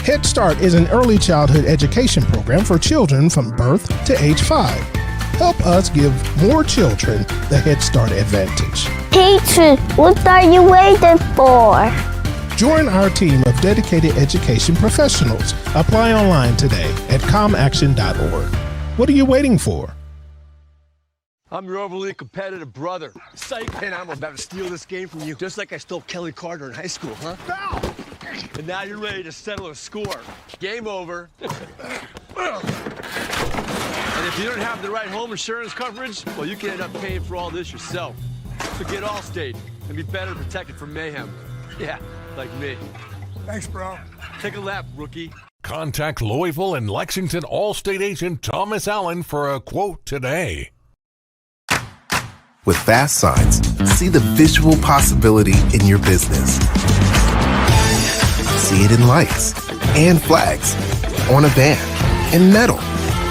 Head Start is an early childhood education program for children from birth to age 5. Help us give more children the Head Start advantage. Teacher, what are you waiting for? Join our team of dedicated education professionals. Apply online today at comaction.org. What are you waiting for? I'm your overly competitive brother. Psych, and I'm about to steal this game from you, just like I stole Kelly Carter in high school, huh? Foul! And now you're ready to settle a score. Game over. And if you don't have the right home insurance coverage, well, you can end up paying for all this yourself. So get Allstate and be better protected from mayhem. Yeah, like me. Thanks, bro. Take a lap, rookie. Contact Louisville and Lexington Allstate agent Thomas Allen for a quote today. With Fast Signs, see the visual possibility in your business. See it in lights and flags, on a van, in metal,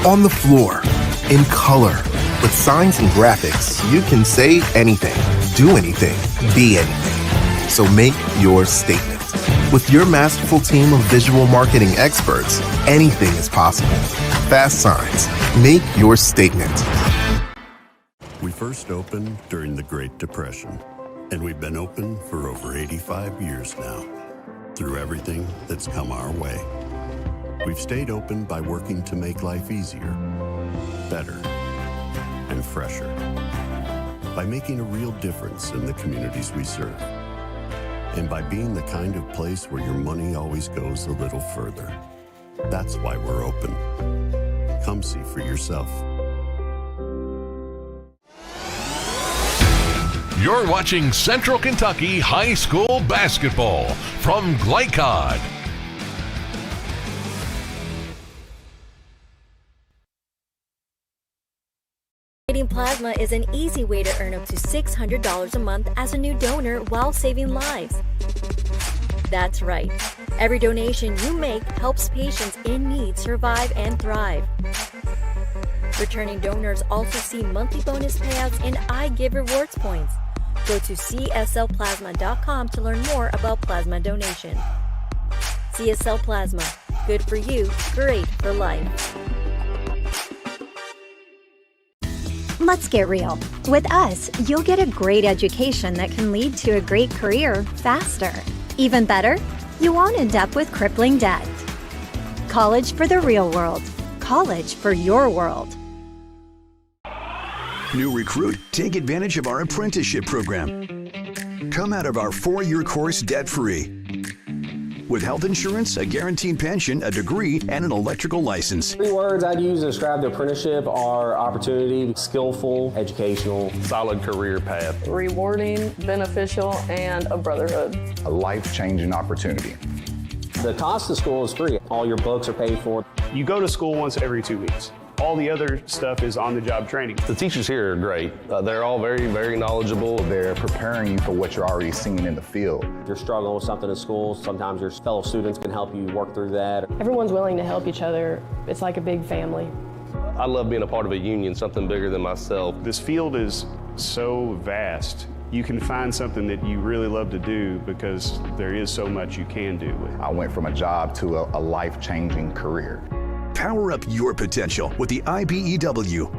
on the floor, in color. With signs and graphics, you can say anything, do anything, be anything. So make your statement. With your masterful team of visual marketing experts, anything is possible. Fast Signs, make your statement. We first opened during the Great Depression, and we've been open for over 85 years now. Through everything that's come our way, we've stayed open by working to make life easier, better, and fresher. By making a real difference in the communities we serve. And by being the kind of place where your money always goes a little further. That's why we're open. Come see for yourself. You're watching Central Kentucky High School Basketball from Glycod. Donating plasma is an easy way to earn up to $600 a month as a new donor while saving lives. That's right. Every donation you make helps patients in need survive and thrive. Returning donors also see monthly bonus payouts and I Give rewards points. Go to cslplasma.com to learn more about plasma donation. CSL Plasma. Good for you, great for life. Let's get real. With us, you'll get a great education that can lead to a great career faster. Even better, you won't end up with crippling debt. College for the real world. College for your world. New recruit, take advantage of our apprenticeship program. Come out of our 4-year course debt-free. With health insurance, a guaranteed pension, a degree, and an electrical license. 3 words I'd use to describe the apprenticeship are opportunity, skillful, educational, solid career path, rewarding, beneficial, and a brotherhood. A life-changing opportunity. The cost of school is free. All your books are paid for. You go to school once every 2 weeks. All the other stuff is on-the-job training. The teachers here are great. They're all very, very knowledgeable. They're preparing you for what you're already seeing in the field. If you're struggling with something in school, sometimes your fellow students can help you work through that. Everyone's willing to help each other. It's like a big family. I love being a part of a union, something bigger than myself. This field is so vast. You can find something that you really love to do because there is so much you can do with it. I went from a job to a life-changing career. Power up your potential with the IBEW.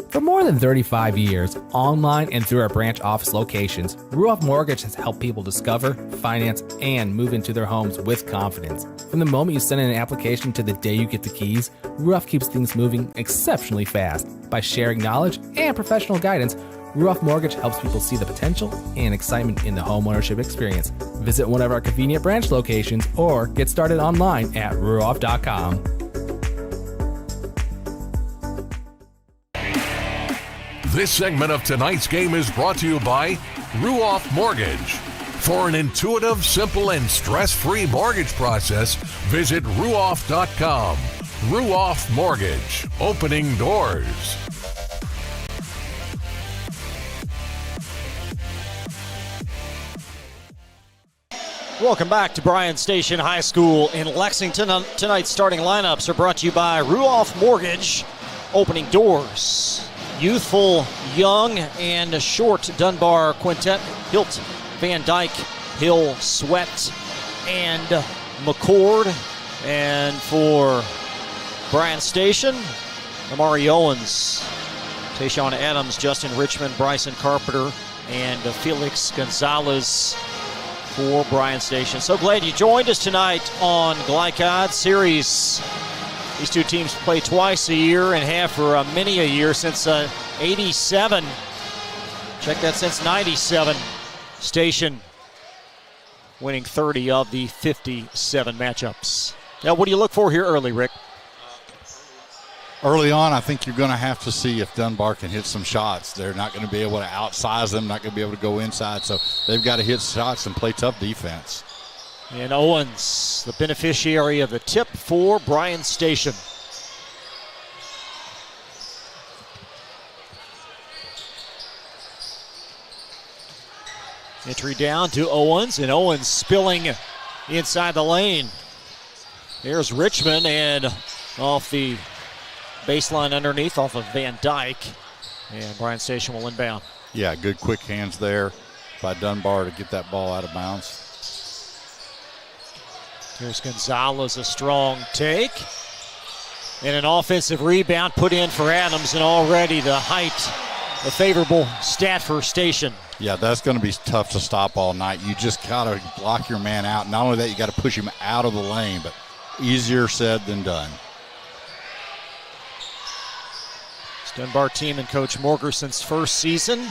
For more than 35 years, online and through our branch office locations, Ruoff Mortgage has helped people discover, finance, and move into their homes with confidence. From the moment you send in an application to the day you get the keys, Ruoff keeps things moving exceptionally fast. By sharing knowledge and professional guidance, Ruoff Mortgage helps people see the potential and excitement in the homeownership experience. Visit one of our convenient branch locations or get started online at ruoff.com. This segment of tonight's game is brought to you by Ruoff Mortgage. For an intuitive, simple, and stress-free mortgage process, visit ruoff.com. Ruoff Mortgage, opening doors. Welcome back to Bryan Station High School in Lexington. Tonight's starting lineups are brought to you by Ruoff Mortgage, opening doors. Youthful, young, and short Dunbar quintet. Hilt, Van Dyke, Hill, Sweat, and McCord. And for Bryan Station, Amari Owens, Tayshawn Adams, Justin Richmond, Bryson Carpenter, and Felix Gonzalez for Bryan Station. So glad you joined us tonight on Glycod Series. These two teams play twice a year and have for many a year since 87. Check that, since 97. Station winning 30 of the 57 matchups. Now, what do you look for here early, Rick? Early on, I think you're going to have to see if Dunbar can hit some shots. They're not going to be able to outsize them, not going to be able to go inside, so they've got to hit shots and play tough defense. And Owens, the beneficiary of the tip for Bryan Station. Entry down to Owens, and Owens spilling inside the lane. There's Richmond, and off the baseline underneath, off of Van Dyke. And Bryan Station will inbound. Yeah, good quick hands there by Dunbar to get that ball out of bounds. Here's Gonzalez, a strong take. And an offensive rebound put in for Adams, and already the height, a favorable stat for Station. Yeah, that's going to be tough to stop all night. You just got to block your man out. Not only that, you got to push him out of the lane, but easier said than done. It's Dunbar team and Coach Morgerson's first season.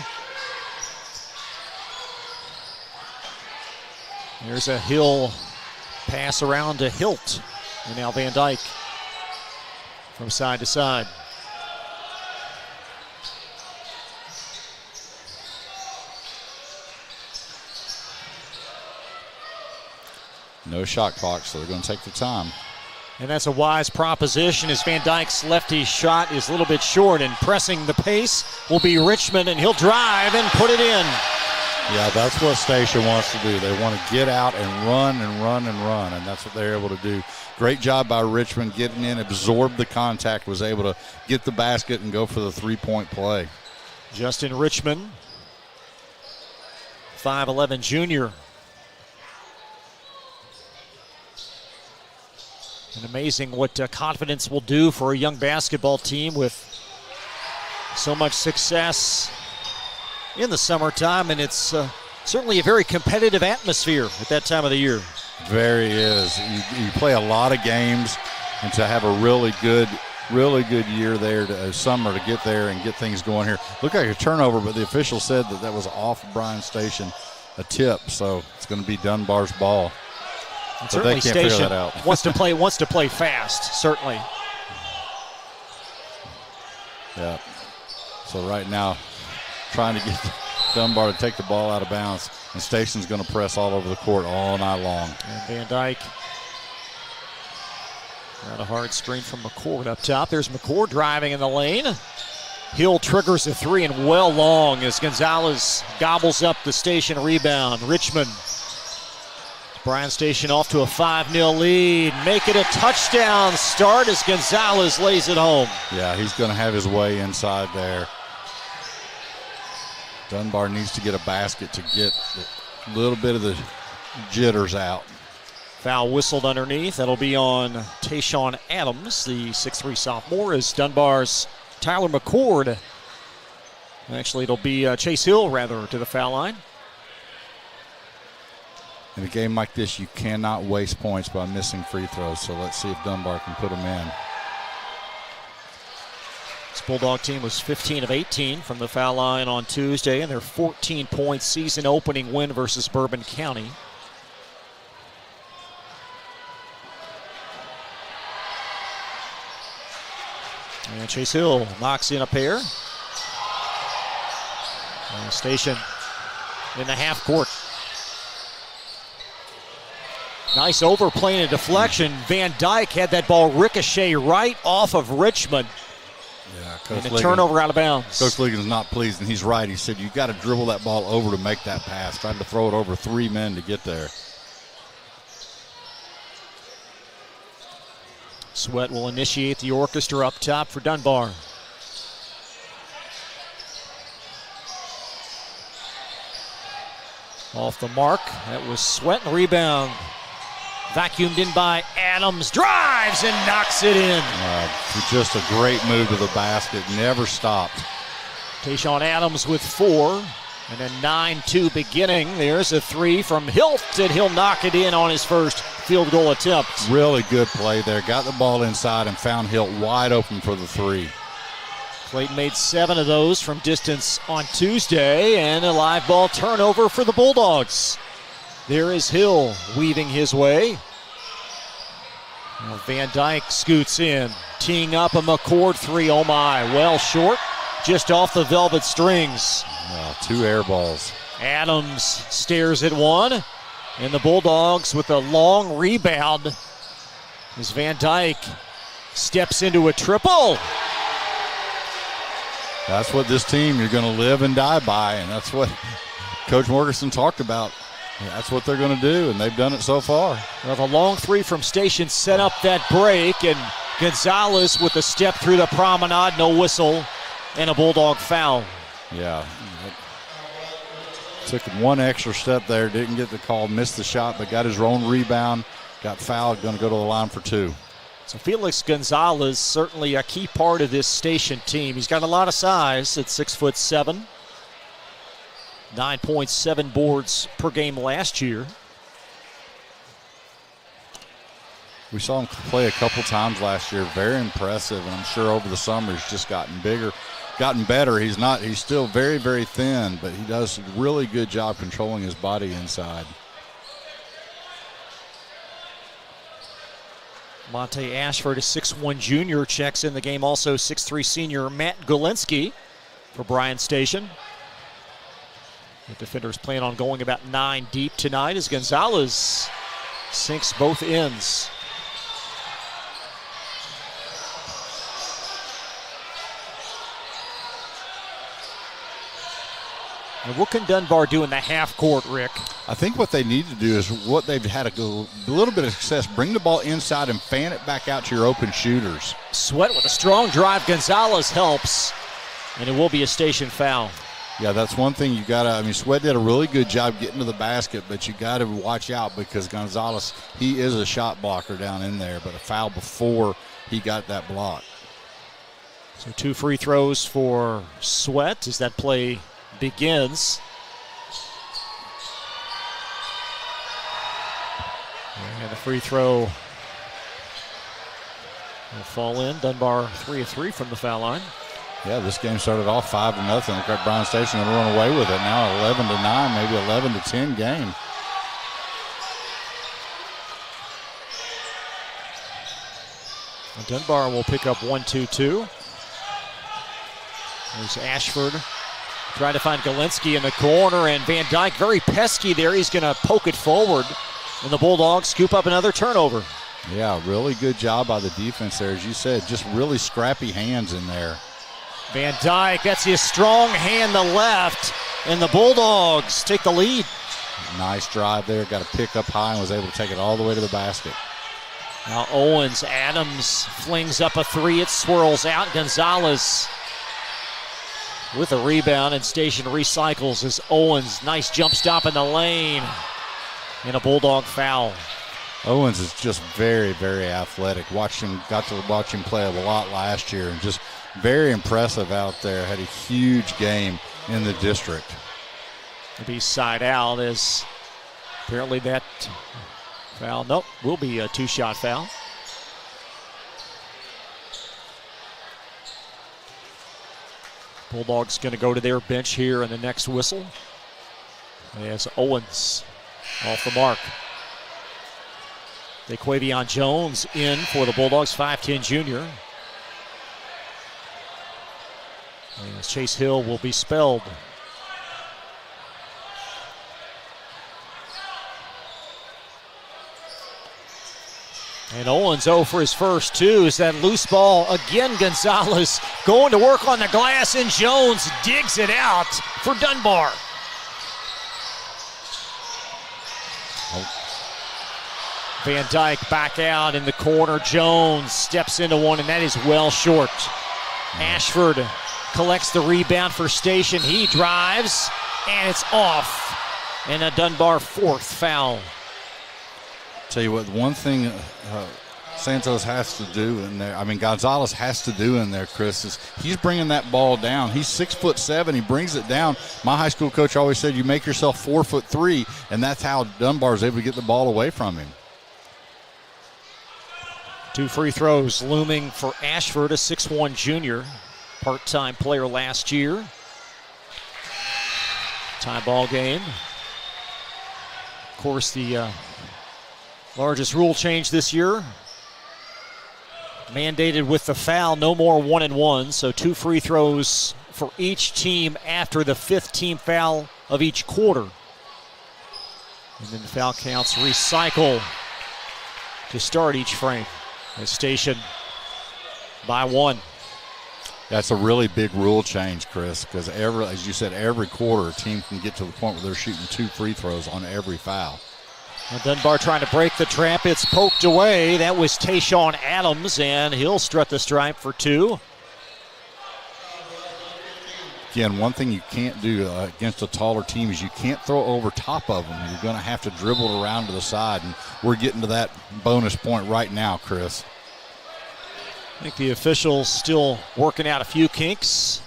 There's a Hill pass around to Hilt. And now Van Dyke from side to side. No shot clock, so they're going to take the time. And that's a wise proposition, as Van Dyke's lefty shot is a little bit short, and pressing the pace will be Richmond, and he'll drive and put it in. Yeah, that's what Station wants to do. They want to get out and run and run and run, and that's what they're able to do. Great job by Richmond getting in, absorbed the contact, was able to get the basket and go for the three-point play. Justin Richmond, 5'11" junior. And amazing what confidence will do for a young basketball team with so much success in the summertime, and it's certainly a very competitive atmosphere at that time of the year. Very is. You play a lot of games, and to have a really good year there, summer, to get there and get things going here. Looked like a turnover, but the official said that was off Bryan Station, a tip, so it's going to be Dunbar's ball. And so they certainly can't Station figure that out. wants to play fast, certainly. Yeah. So right now, trying to get Dunbar to take the ball out of bounds, and Station's going to press all over the court all night long. And Van Dyke got a hard screen from McCord up top. There's McCord driving in the lane. Hill triggers a three and well long as Gonzalez gobbles up the Station rebound. Richmond. Bryan Station off to a 5-0 lead. Make it a touchdown start as Gonzalez lays it home. Yeah, he's going to have his way inside there. Dunbar needs to get a basket to get a little bit of the jitters out. Foul whistled underneath. That'll be on Tayshawn Adams, the 6'3" sophomore, as Dunbar's Tyler McCord. Actually, it'll be Chase Hill, rather, to the foul line. In a game like this, you cannot waste points by missing free throws, so let's see if Dunbar can put them in. This Bulldog team was 15 of 18 from the foul line on Tuesday, and their 14-point season opening win versus Bourbon County. And Chase Hill knocks in a pair. And Station in the half court. Nice overplay and a deflection. Van Dyke had that ball ricochet right off of Richmond. Yeah, and a turnover out of bounds. Coach Ligon's not pleased, and he's right. He said, you got to dribble that ball over to make that pass. Tried to throw it over three men to get there. Sweat will initiate the orchestra up top for Dunbar. Off the mark. That was Sweat, and rebound. Vacuumed in by Adams, drives and knocks it in. Just a great move to the basket, never stopped. Tayshawn Adams with 4, and a 9-2 beginning. There's a 3 from Hilt, and he'll knock it in on his first field goal attempt. Really good play there. Got the ball inside and found Hilt wide open for the 3. Clayton made 7 of those from distance on Tuesday, and a live ball turnover for the Bulldogs. There is Hill weaving his way. Now Van Dyke scoots in, teeing up a McCord 3. Oh my, well short, just off the velvet strings. 2 air balls. Adams stares at one, and the Bulldogs with a long rebound as Van Dyke steps into a triple. That's what this team you're going to live and die by, and that's what Coach Morganson talked about. That's what they're going to do, and they've done it so far. Well, the long 3 from Station set up that break, and Gonzalez with a step through the promenade, no whistle, and a Bulldog foul. Yeah. Took one extra step there, didn't get the call, missed the shot, but got his own rebound, got fouled, going to go to the line for 2. So Felix Gonzalez, certainly a key part of this Station team. He's got a lot of size at 6'7". 9.7 boards per game last year. We saw him play a couple times last year. Very impressive, and I'm sure over the summer he's just gotten bigger, gotten better. He's still very, very thin, but he does a really good job controlling his body inside. Monte Ashford, a 6'1 junior, checks in the game. Also 6'3 senior Matt Golinski for Bryan Station. The defenders plan on going about 9 deep tonight as Gonzalez sinks both ends. And what can Dunbar do in the half court, Rick? I think what they need to do is what they've had a little bit of success. Bring the ball inside and fan it back out to your open shooters. Sweat with a strong drive. Gonzalez helps, and it will be a Station foul. Yeah, that's one thing you got to, Sweat did a really good job getting to the basket, but you got to watch out because Gonzalez, he is a shot blocker down in there, but a foul before he got that block. So 2 free throws for Sweat as that play begins. And the free throw will fall in. Dunbar 3 of 3 from the foul line. Yeah, this game started off 5-0. Look like Bryan Station going to run away with it now. 11-9, maybe 11-10 game. Dunbar will pick up 1-2-2. There's Ashford trying to find Golinski in the corner, and Van Dyke very pesky there. He's going to poke it forward, and the Bulldogs scoop up another turnover. Yeah, really good job by the defense there. As you said, just really scrappy hands in there. Van Dyke, that's his strong hand, the left, and the Bulldogs take the lead. Nice drive there, got a pick up high and was able to take it all the way to the basket. Now Owens, Adams flings up a 3, it swirls out. Gonzalez with a rebound, and Station recycles as Owens, nice jump stop in the lane, and a Bulldog foul. Owens is just very, very athletic. Got to watch him play a lot last year, and just very impressive out there. Had a huge game in the district. It'll be side out as apparently that foul, will be a 2-shot foul. Bulldogs going to go to their bench here in the next whistle. As Owens off the mark. Daquavion Jones in for the Bulldogs, 5'10 junior. And Chase Hill will be spelled. And Owens 0 for his first 2. Is that loose ball again? Gonzalez going to work on the glass, and Jones digs it out for Dunbar. Van Dyke back out in the corner. Jones steps into one, and that is well short. Ashford collects the rebound for Station. He drives, and it's off. And a Dunbar 4th foul. Tell you what, one thing Santos has to do in there, Gonzalez has to do in there, Chris, is he's bringing that ball down. He's 6'7". He brings it down. My high school coach always said you make yourself 4'3", and that's how Dunbar is able to get the ball away from him. 2 free throws looming for Ashford, a 6'1" junior, part-time player last year. Tie ball game. Of course, the largest rule change this year. Mandated with the foul, no more 1-and-1, so 2 free throws for each team after the 5th team foul of each quarter. And then the foul counts recycle to start each frame. The Station by 1. That's a really big rule change, Chris, because as you said, every quarter a team can get to the point where they're shooting 2 free throws on every foul. Now Dunbar trying to break the trap. It's poked away. That was Tayshawn Adams, and he'll strut the stripe for 2. Again, one thing you can't do against a taller team is you can't throw over top of them. You're going to have to dribble it around to the side, and we're getting to that bonus point right now, Chris. I think the officials still working out a few kinks.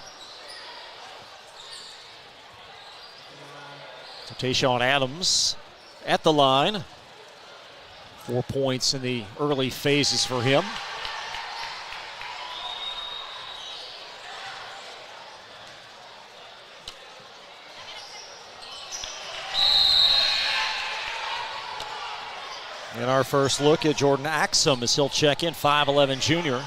So Tayshawn Adams at the line. 4 points in the early phases for him. And our first look at Jordan Axum as he'll check in, 5'11" junior.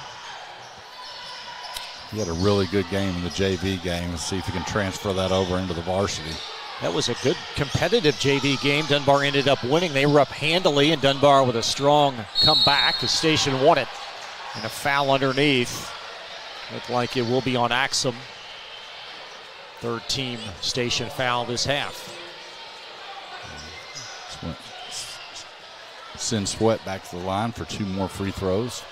He had a really good game in the JV game, and see if he can transfer that over into the varsity. That was a good competitive JV game. Dunbar ended up winning. They were up handily, and Dunbar with a strong comeback. The Station won it. And a foul underneath. Looked like it will be on Axum. 3rd team Station foul this half. Send Sweat back to the line for 2 more free throws.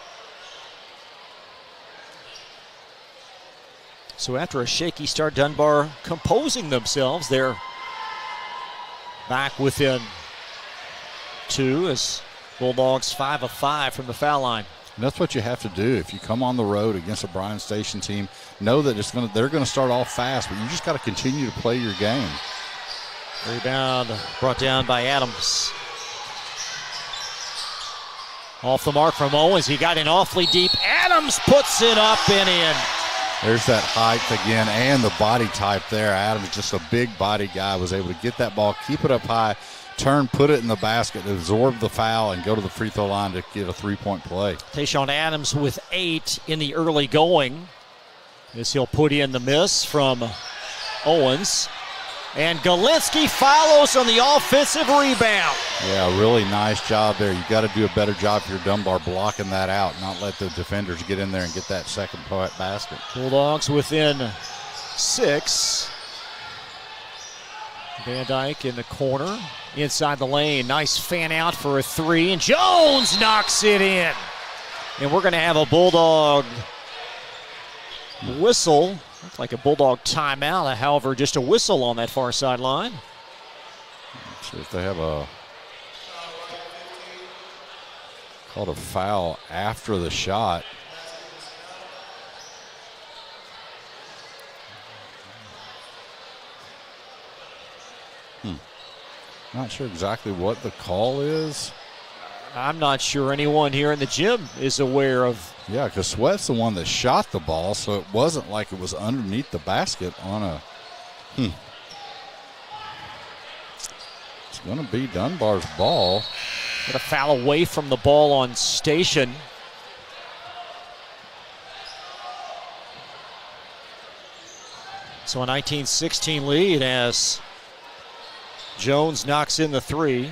So after a shaky start, Dunbar composing themselves. They're back within 2 as Bulldogs 5 of 5 from the foul line. And that's what you have to do. If you come on the road against a Bryan Station team, know that they're going to start off fast, but you just got to continue to play your game. Rebound brought down by Adams. Off the mark from Owens. He got in awfully deep. Adams puts it up and in. There's that height again and the body type there. Adams, just a big body guy, was able to get that ball, keep it up high, turn, put it in the basket, absorb the foul, and go to the free throw line to get a 3-point play. Tayshawn Adams with 8 in the early going. As he'll put in the miss from Owens. And Galinsky follows on the offensive rebound. Yeah, really nice job there. You got to do a better job if you're Dunbar blocking that out, not let the defenders get in there and get that second basket. Bulldogs within 6. Van Dyke in the corner, inside the lane. Nice fan out for a 3, and Jones knocks it in. And we're going to have a Bulldog whistle. Looks like a Bulldog timeout, however, just a whistle on that far sideline. Let's see if they have called a foul after the shot. Not sure exactly what the call is. I'm not sure anyone here in the gym is aware of. Yeah, because Sweat's the one that shot the ball, so it wasn't like it was underneath the basket on a. It's going to be Dunbar's ball. Got a foul away from the ball on Station. So a 19-16 lead as Jones knocks in the 3.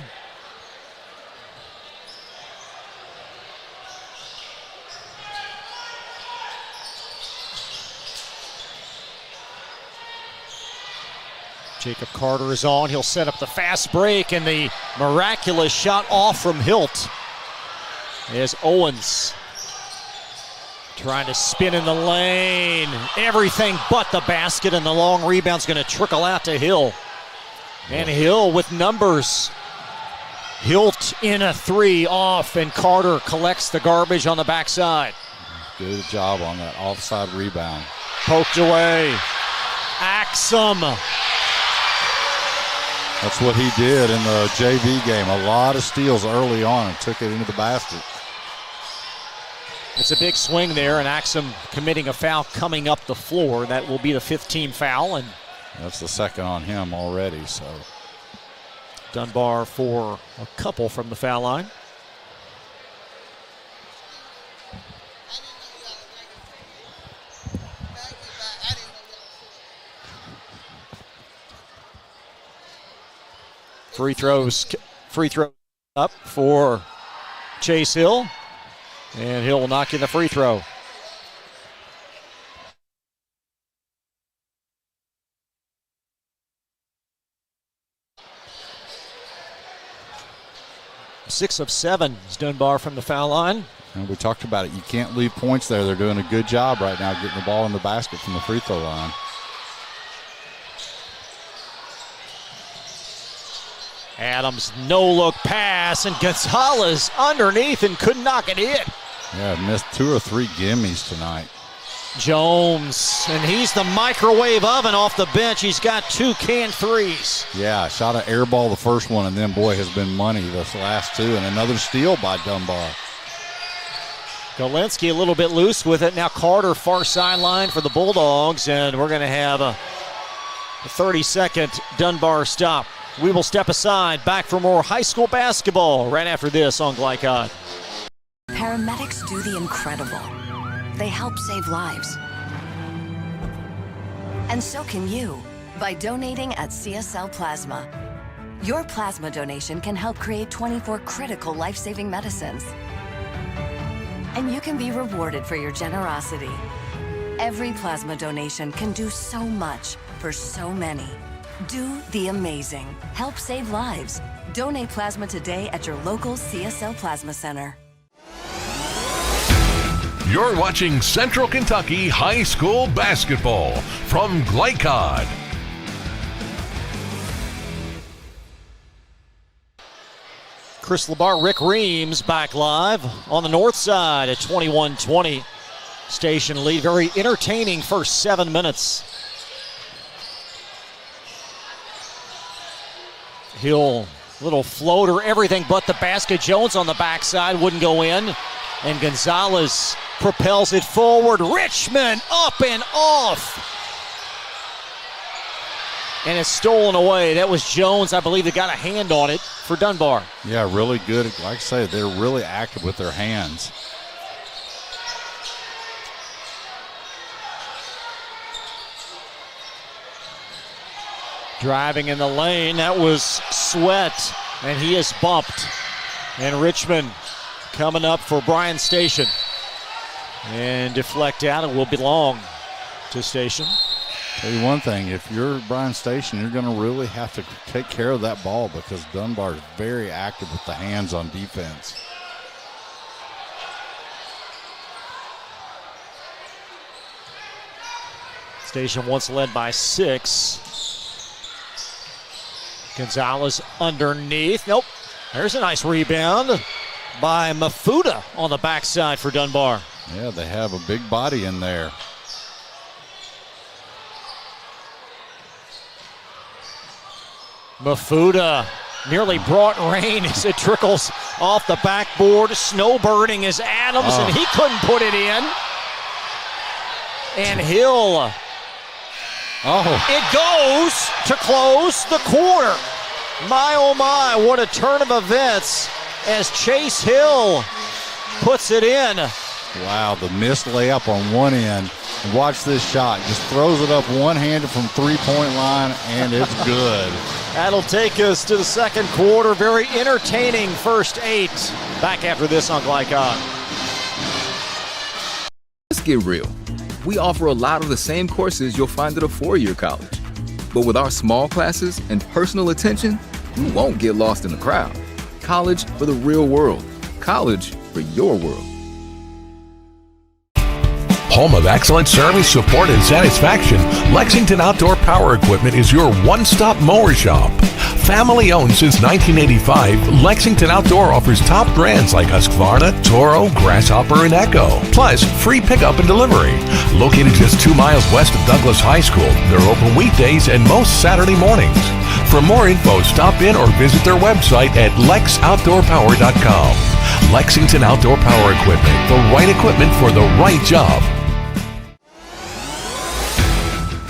Jacob Carter is on. He'll set up the fast break, and the miraculous shot off from Hilt. As Owens trying to spin in the lane. Everything but the basket, and the long rebound's going to trickle out to Hill. And Hill with numbers. Hilt in a 3 off, and Carter collects the garbage on the backside. Good job on that offside rebound. Poked away. Axum. That's what he did in the JV game. A lot of steals early on and took it into the basket. It's a big swing there, and Axum committing a foul coming up the floor. That will be the 5th team foul, and that's the second on him already. So Dunbar for a couple from the foul line. Free throw up for Chase Hill, and Hill will knock in the free throw. Six of 7 is Dunbar from the foul line. And we talked about it. You can't leave points there. They're doing a good job right now getting the ball in the basket from the free throw line. Adams, no-look pass, and Gonzalez underneath and couldn't knock it in. Yeah, missed 2 or 3 gimmies tonight. Jones, and he's the microwave oven off the bench. He's got 2 canned threes. Yeah, shot an air ball the first one, and then, boy, has been money this last 2. And another steal by Dunbar. Galinsky a little bit loose with it. Now Carter far sideline for the Bulldogs, and we're going to have a 30-second Dunbar stop. We will step aside, back for more high school basketball right after this on Glycod. Paramedics do the incredible. They help save lives. And so can you by donating at CSL Plasma. Your plasma donation can help create 24 critical life-saving medicines. And you can be rewarded for your generosity. Every plasma donation can do so much for so many. Do the amazing. Help save lives. Donate plasma today at your local CSL Plasma Center. You're watching Central Kentucky High School Basketball from Glycod. Chris Labar, Rick Reams back live on the north side at 21-20. Station lead. Very entertaining first 7 minutes. Hill, little floater, everything but the basket. Jones on the backside, wouldn't go in. And Gonzalez propels it forward. Richmond up and off. And it's stolen away. That was Jones, I believe, that got a hand on it for Dunbar. Yeah, really good. Like I say, they're really active with their hands. Driving in the lane, that was Sweat, and he is bumped. And Richmond coming up for Bryan Station. And deflect out, it will belong to Station. Tell you one thing, if you're Bryan Station, you're going to really have to take care of that ball because Dunbar is very active with the hands on defense. Station once led by 6. Gonzalez underneath. Nope. There's a nice rebound by Mafuda on the backside for Dunbar. Yeah, they have a big body in there. Mafuda nearly brought rain as it trickles off the backboard. Snowbirding is Adams, and he couldn't put it in. And Hill. It goes to close the quarter. My, oh my, what a turn of events as Chase Hill puts it in. Wow, the missed layup on one end. And watch this shot. Just throws it up one-handed from three-point line, and it's good. That'll take us to the second quarter. Very entertaining first 8. Back after this on Glycod. Let's get real. We offer a lot of the same courses you'll find at a four-year college. But with our small classes and personal attention, you won't get lost in the crowd. College for the real world. College for your world. Home of excellent service, support, and satisfaction, Lexington Outdoor Power Equipment is your one-stop mower shop. Family owned since 1985, Lexington Outdoor offers top brands like Husqvarna, Toro, Grasshopper, and Echo. Plus, free pickup and delivery. Located just 2 miles west of Douglas High School, they're open weekdays and most Saturday mornings. For more info, stop in or visit their website at lexoutdoorpower.com. Lexington Outdoor Power Equipment, the right equipment for the right job.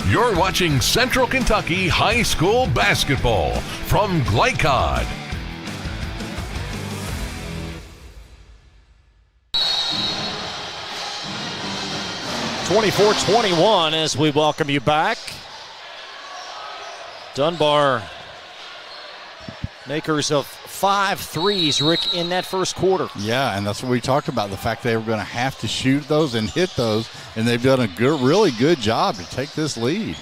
You're watching Central Kentucky High School Basketball from Glycod. (24-21) as we welcome you back. Dunbar, makers of 5 threes, Rick, in that first quarter. Yeah, and that's what we talked about, the fact they were going to have to shoot those and hit those, and they've done a really good job to take this lead.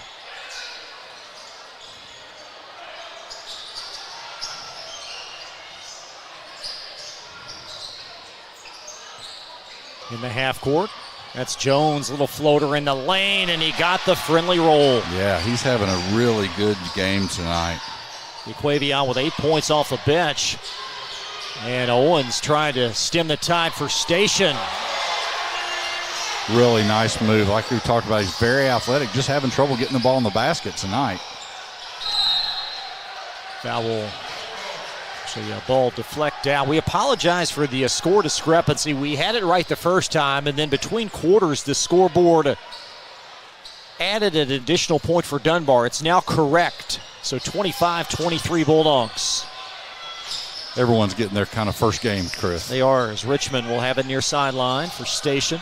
In the half court, that's Jones, little floater in the lane, and he got the friendly roll. Yeah, he's having a really good game tonight. Equavion with 8 points off the bench. And Owens trying to stem the tide for Station. Really nice move. Like we talked about, he's very athletic, just having trouble getting the ball in the basket tonight. Foul. So ball deflect down. We apologize for the score discrepancy. We had it right the first time, and then between quarters, the scoreboard added an additional point for Dunbar. It's now correct. So 25-23 Bulldogs. Everyone's getting their kind of first game, Chris. They are, as Richmond will have it near sideline for Station.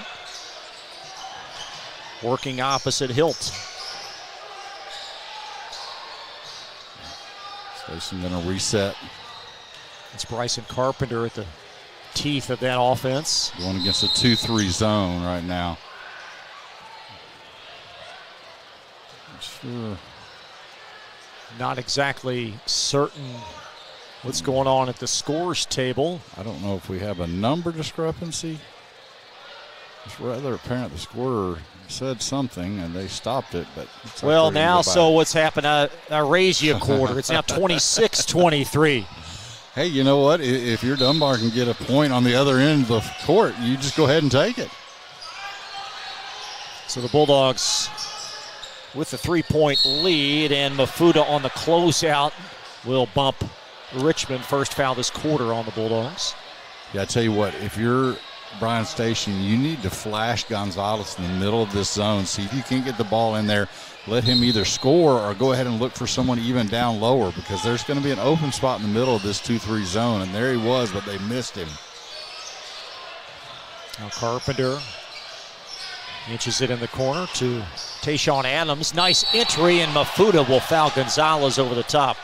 Working opposite Hilt. Station going to reset. It's Bryson Carpenter at the teeth of that offense. Going against a 2-3 zone right now. Sure. Not exactly certain what's going on at the scores table. I don't know if we have a number discrepancy. It's rather apparent the scorer said something and they stopped it, but well, now, so what's happened? I raised you a quarter. It's now 26-23. Hey, you know what? If your Dunbar can get a point on the other end of the court, you just go ahead and take it. So the Bulldogs with the 3-point lead, and Mafuta on the closeout will bump Richmond. First foul this quarter on the Bulldogs. Yeah, I tell you what, if you're Bryan Station, you need to flash Gonzalez in the middle of this zone. See if you can't get the ball in there. Let him either score or go ahead and look for someone even down lower, because there's going to be an open spot in the middle of this 2-3 zone, and there he was, but they missed him. Now Carpenter inches it in the corner to Tayshawn Adams. Nice entry, and Mafuta will foul Gonzalez over the top.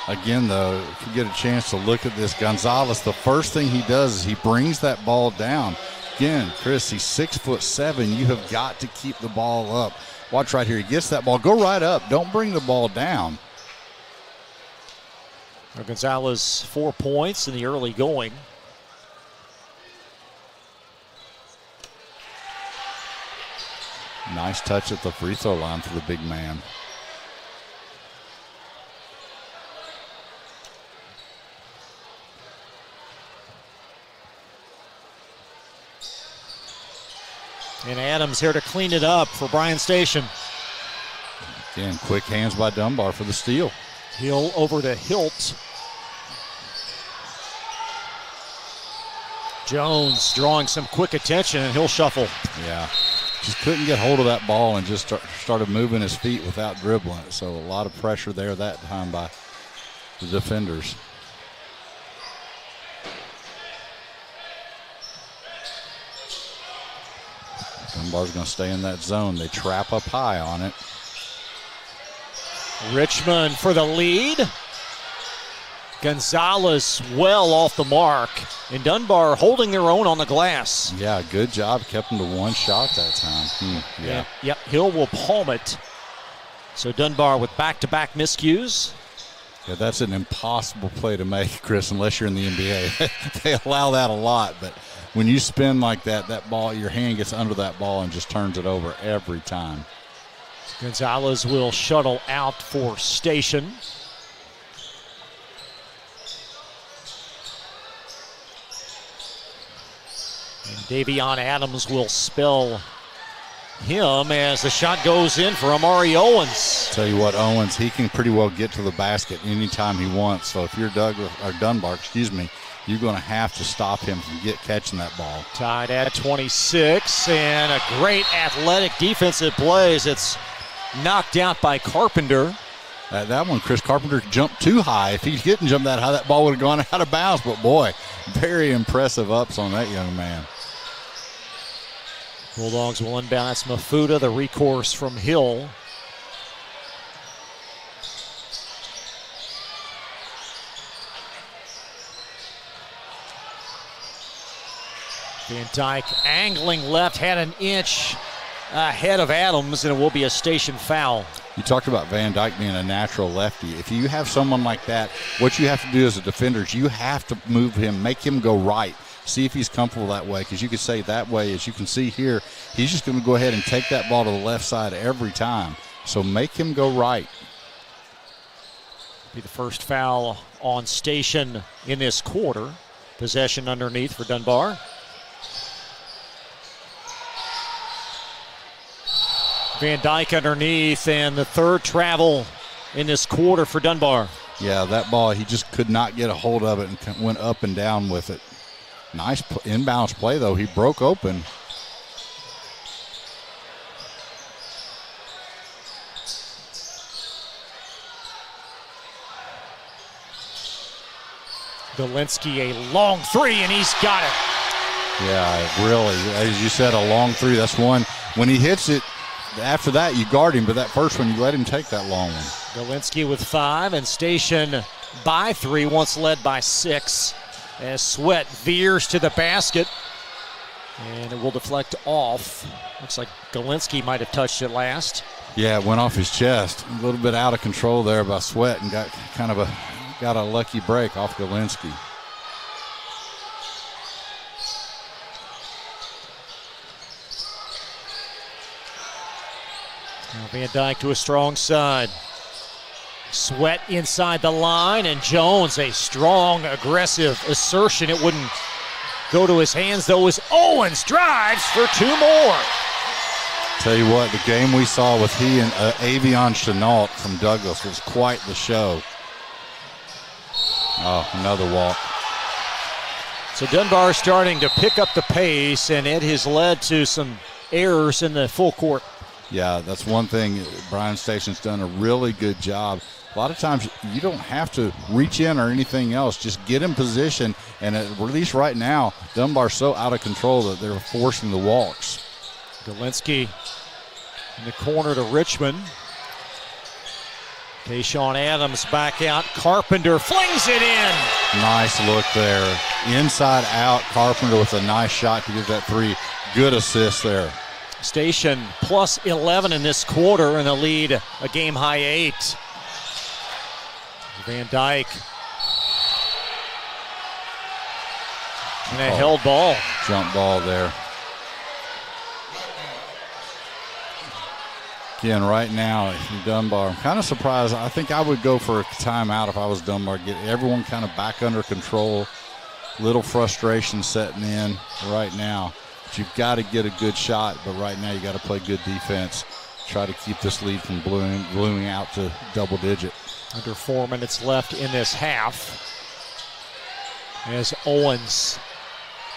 Again, though, if you get a chance to look at this, Gonzalez, the first thing he does is he brings that ball down. Again, Chris, he's 6'7". You have got to keep the ball up. Watch right here. He gets that ball. Go right up. Don't bring the ball down. Now Gonzalez, 4 points in the early going. Nice touch at the free throw line for the big man. And Adams here to clean it up for Bryan Station. Again, quick hands by Dunbar for the steal. Hill over to Hilt. Jones drawing some quick attention, and he'll shuffle. Yeah, just couldn't get hold of that ball and just started moving his feet without dribbling it. So a lot of pressure there that time by the defenders. Dunbar's going to stay in that zone. They trap up high on it. Richmond for the lead. Gonzalez well off the mark. And Dunbar holding their own on the glass. Yeah, good job. Kept them to one shot that time. Yeah. Yep, Hill will palm it. So Dunbar with back-to-back miscues. Yeah, that's an impossible play to make, Chris, unless you're in the NBA. They allow that a lot, but when you spin like that, that ball, your hand gets under that ball and just turns it over every time. Gonzalez will shuttle out for Station. Davion Adams will spell him as the shot goes in for Amari Owens. Tell you what, Owens, he can pretty well get to the basket anytime he wants. So if you're Dunbar, you're going to have to stop him from catching that ball. Tied at 26, and a great athletic defensive plays. It's knocked out by Carpenter. That one, Chris Carpenter jumped too high. If he didn't jump that high, that ball would have gone out of bounds. But boy, very impressive ups on that young man. Bulldogs will inbound. That's Mafuta, the recourse from Hill. Van Dyke angling left, had an inch ahead of Adams, and it will be a station foul. You talked about Van Dyke being a natural lefty. If you have someone like that, what you have to do as a defender is you have to move him, make him go right. See if he's comfortable that way, because you could say that way, as you can see here, he's just going to go ahead and take that ball to the left side every time. So make him go right. Be the first foul on Station in this quarter. Possession underneath for Dunbar. Van Dyke underneath, and the third travel in this quarter for Dunbar. Yeah, that ball, he just could not get a hold of it and went up and down with it. Nice inbounds play, though. He broke open. Galinsky, a long three, and he's got it. Yeah, really. As you said, a long three. That's one. When he hits it, after that, you guard him, but that first one, you let him take that long one. Galinsky with 5, and Station by 3, once led by 6. As Sweat veers to the basket, and it will deflect off. Looks like Galinsky might have touched it last. Yeah, it went off his chest. A little bit out of control there by Sweat, and got a lucky break off Galinsky. Now Van Dyke to a strong side. Sweat inside the line, and Jones, a strong, aggressive assertion. It wouldn't go to his hands, though, as Owens drives for 2 more. Tell you what, the game we saw with he and Avion Chenault from Douglas was quite the show. Oh, another walk. So Dunbar starting to pick up the pace, and it has led to some errors in the full court. Yeah, that's one thing. Bryan Station's done a really good job. A lot of times you don't have to reach in or anything else. Just get in position, and at least right now, Dunbar's so out of control that they're forcing the walks. Galinsky in the corner to Richmond. Tayshaun Adams back out. Carpenter flings it in. Nice look there. Inside out, Carpenter with a nice shot to get that 3. Good assist there. Station plus 11 in this quarter, and the lead a game-high 8. Van Dyke. And a held ball. Jump ball there. Again, right now, Dunbar, I'm kind of surprised. I think I would go for a timeout if I was Dunbar. Get everyone kind of back under control. Little frustration setting in right now. But you've got to get a good shot, but right now you got to play good defense. Try to keep this lead from blooming out to double digit. Under 4 minutes left in this half. As Owens,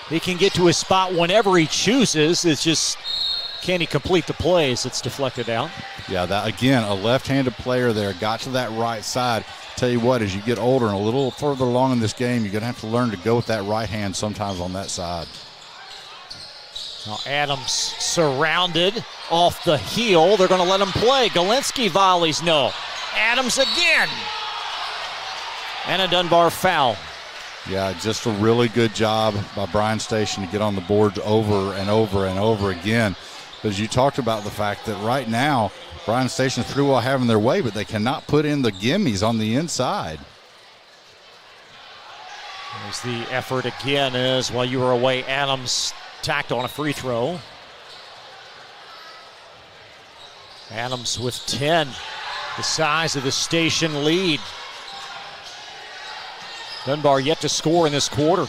he can get to his spot whenever he chooses. It's just, can he complete the plays? It's deflected out. Yeah, that again, a left-handed player there, got to that right side. Tell you what, as you get older and a little further along in this game, you're going to have to learn to go with that right hand sometimes on that side. Now Adams surrounded off the heel. They're going to let him play. Galinsky volleys, no. Adams again. And a Dunbar foul. Yeah, just a really good job by Bryan Station to get on the boards over and over and over again. But as you talked about the fact that right now, Bryan Station's pretty well having their way, but they cannot put in the gimmies on the inside. There's the effort again as while you were away, Adams tacked on a free throw. Adams with 10, the size of the Station lead. Dunbar yet to score in this quarter.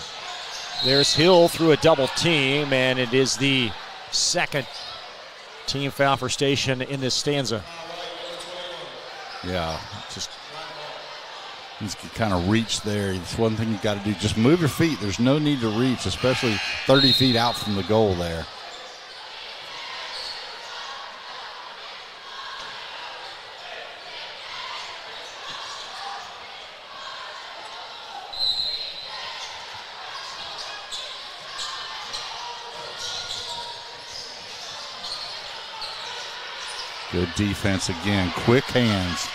There's Hill through a double team, and it is the second team foul for Station in this stanza. Yeah, just he's kind of reach there. It's one thing you got to do. Just move your feet. There's no need to reach, especially 30 feet out from the goal there. Good defense again. Quick hands.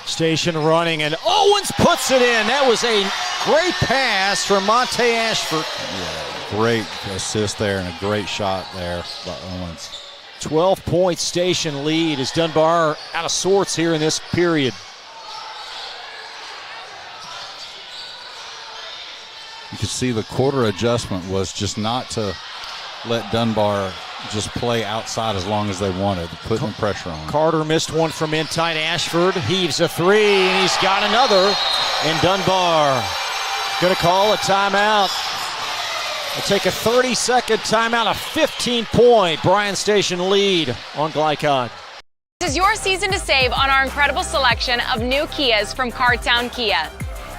Station running, and Owens puts it in. That was a great pass from Monte Ashford. Yeah, great assist there and a great shot there by Owens. 12-point Station lead as Dunbar out of sorts here in this period. You could see the quarter adjustment was just not to let Dunbar just play outside as long as they wanted, putting pressure on. Carter missed one from in tight. Ashford heaves a three, and he's got another. And Dunbar going to call a timeout. They'll take a 30-second timeout, a 15-point Bryan Station lead on Glycod. This is your season to save on our incredible selection of new Kias from Cardtown Kia.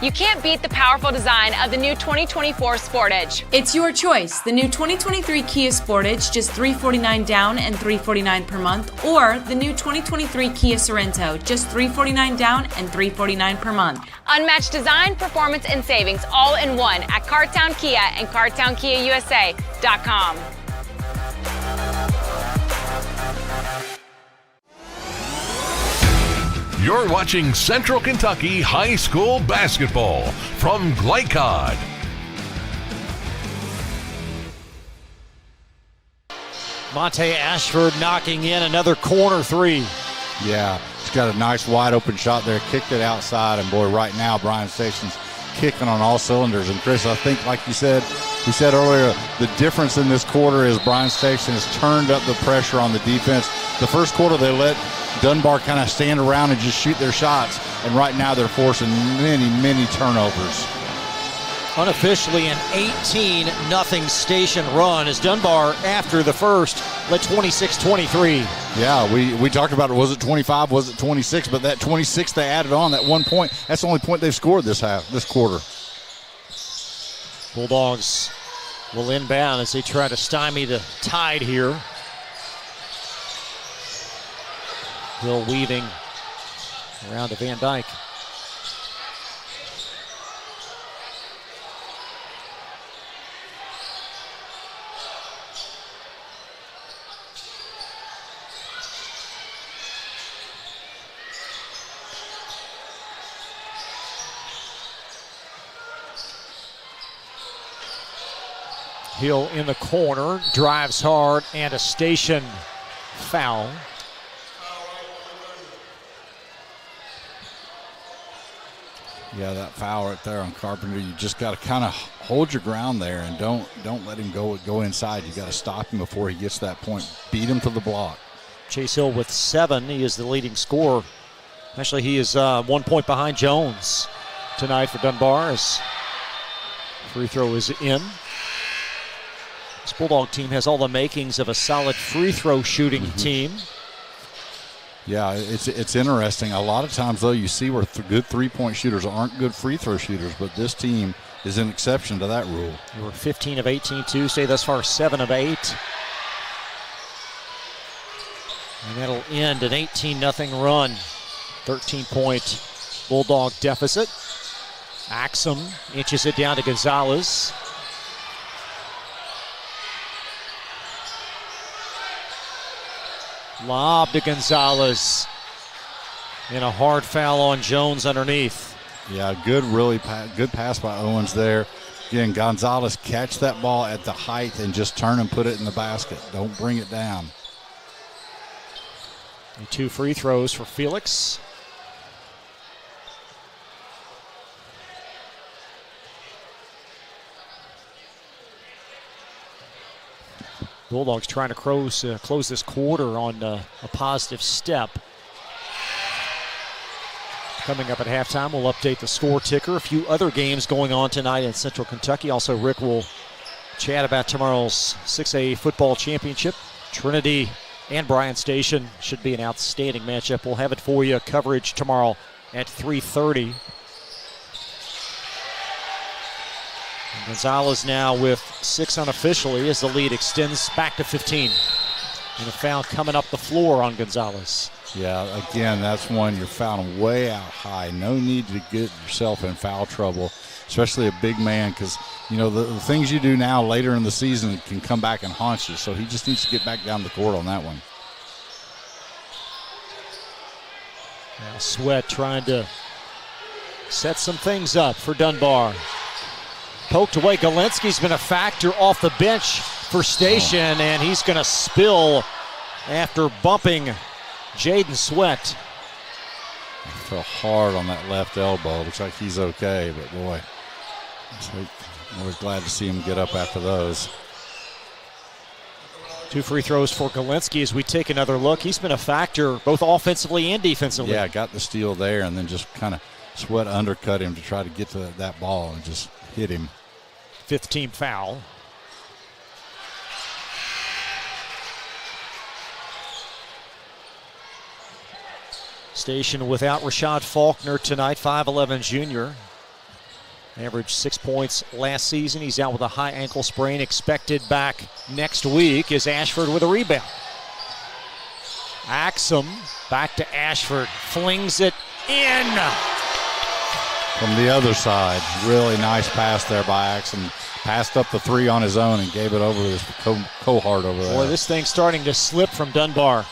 You can't beat the powerful design of the new 2024 Sportage. It's your choice. The new 2023 Kia Sportage, just $349 down and $349 per month, or the new 2023 Kia Sorento, just $349 down and $349 per month. Unmatched design, performance, and savings all in one at Cardtown Kia and CardtownKiaUSA.com. You're watching Central Kentucky High School Basketball from Glycod. Monte Ashford knocking in another corner three. Yeah, he's got a nice wide open shot there, kicked it outside, and boy, right now Bryan Station's kicking on all cylinders. And Chris, I think like we said earlier, the difference in this quarter is Bryan Station has turned up the pressure on the defense. The first quarter they let Dunbar kind of stand around and just shoot their shots, and right now they're forcing many turnovers. Unofficially an 18-0 Station run as Dunbar, after the first, led 26-23. Yeah, we talked about it. Was it 25? Was it 26? But that 26 they added on, that 1 point, that's the only point they've scored this quarter. Bulldogs will inbound as they try to stymie the Tide here. Hill weaving around to Van Dyke. Hill in the corner, drives hard, and a Station foul. Yeah, that foul right there on Carpenter. You just got to kind of hold your ground there and don't let him go inside. You got to stop him before he gets to that point. Beat him to the block. Chase Hill with 7. He is the leading scorer. Actually, he is 1 point behind Jones tonight for Dunbar as free throw is in. This Bulldog team has all the makings of a solid free throw shooting team. Yeah, it's interesting. A lot of times, though, you see where good three-point shooters aren't good free throw shooters, but this team is an exception to that rule. They were 15 of 18 Tuesday, thus far 7 of 8. And that'll end an 18-0 run. 13-point Bulldog deficit. Axum inches it down to Gonzalez. Lob to Gonzalez. And a hard foul on Jones underneath. Yeah, good pass by Owens there. Again, Gonzalez catch that ball at the height and just turn and put it in the basket. Don't bring it down. And 2 free throws for Felix. Bulldogs trying to close this quarter on a positive step. Coming up at halftime, we'll update the score ticker. A few other games going on tonight in Central Kentucky. Also, Rick will chat about tomorrow's 6A football championship. Trinity and Bryan Station should be an outstanding matchup. We'll have it for you. Coverage tomorrow at 3:30. Gonzalez now with 6 unofficially as the lead extends back to 15. And a foul coming up the floor on Gonzalez. Yeah, again, that's one you're fouling way out high. No need to get yourself in foul trouble, especially a big man, because, you know, the things you do now later in the season can come back and haunt you. So he just needs to get back down the court on that one. Now Sweat trying to set some things up for Dunbar. Poked away. Galinsky's been a factor off the bench for Station, and he's going to spill after bumping Jaden Sweat. I fell hard on that left elbow. Looks like he's okay, but boy, I was glad to see him get up after those. 2 free throws for Galinsky as we take another look. He's been a factor both offensively and defensively. Yeah, got the steal there, and then just kind of Sweat undercut him to try to get to that ball and just hit him. 5th team foul. Station without Rashad Faulkner tonight, 5'11 junior. Averaged 6 points last season. He's out with a high ankle sprain, expected back next week. Is Ashford with a rebound. Axum back to Ashford, flings it in. From the other side, really nice pass there by Axum. Passed up the 3 on his own and gave it over to his cohort over there. Boy, this thing's starting to slip from Dunbar.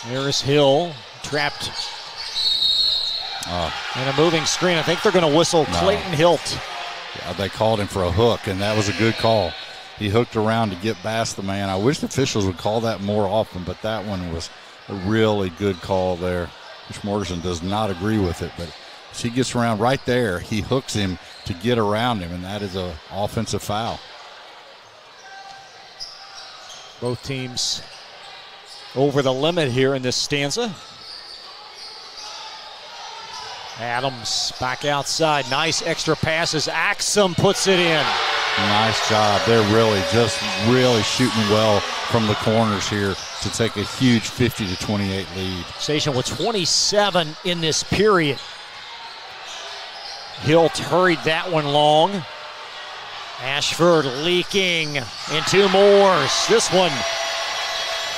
There's Hill, trapped in a moving screen. I think they're going to whistle Clayton Hilt. Yeah, they called him for a hook, and that was a good call. He hooked around to get past the man. I wish the officials would call that more often, but that one was a really good call there. Coach Morrison does not agree with it, but as he gets around right there, he hooks him to get around him, and that is an offensive foul. Both teams over the limit here in this stanza. Adams back outside. Nice extra passes. Axum puts it in. Nice job. They're really shooting well from the corners here to take a huge 50-28 lead. Station with 27 in this period. Hilt hurried that one long. Ashford leaking, and 2 more. This one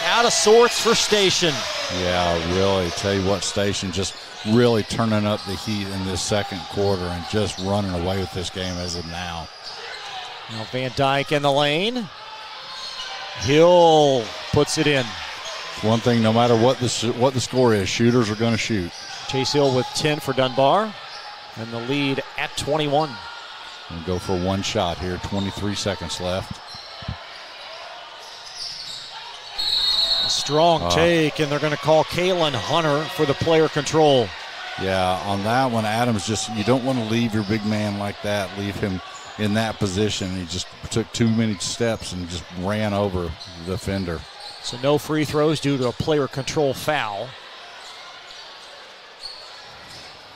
out of sorts for Station. Yeah, really. Tell you what, Station just really turning up the heat in this second quarter and just running away with this game as of now. Now Van Dyke in the lane. Hill puts it in. One thing, no matter what the score is, shooters are going to shoot. Chase Hill with 10 for Dunbar, and the lead at 21. We'll go for one shot here, 23 seconds left. A strong take, and they're going to call Kalen Hunter for the player control. Yeah, on that one, Adams you don't want to leave your big man like that, leave him in that position. He just took too many steps and just ran over the defender. So no free throws due to a player control foul.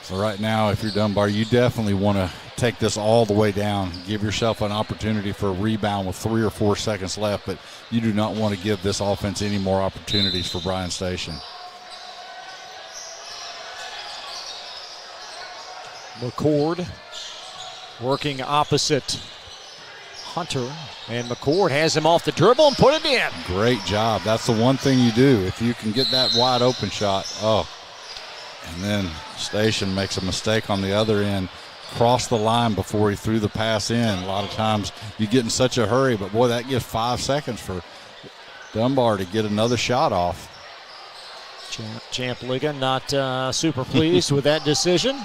So right now, if you're Dunbar, you definitely want to take this all the way down. Give yourself an opportunity for a rebound with 3 or 4 seconds left, but you do not want to give this offense any more opportunities for Bryan Station. McCord working opposite Hunter, and McCord has him off the dribble and put it in. Great job. That's the one thing you do. If you can get that wide open shot, and then Station makes a mistake on the other end, crossed the line before he threw the pass in. A lot of times you get in such a hurry, but boy, that gives 5 seconds for Dunbar to get another shot off. Champ Liga not super pleased with that decision.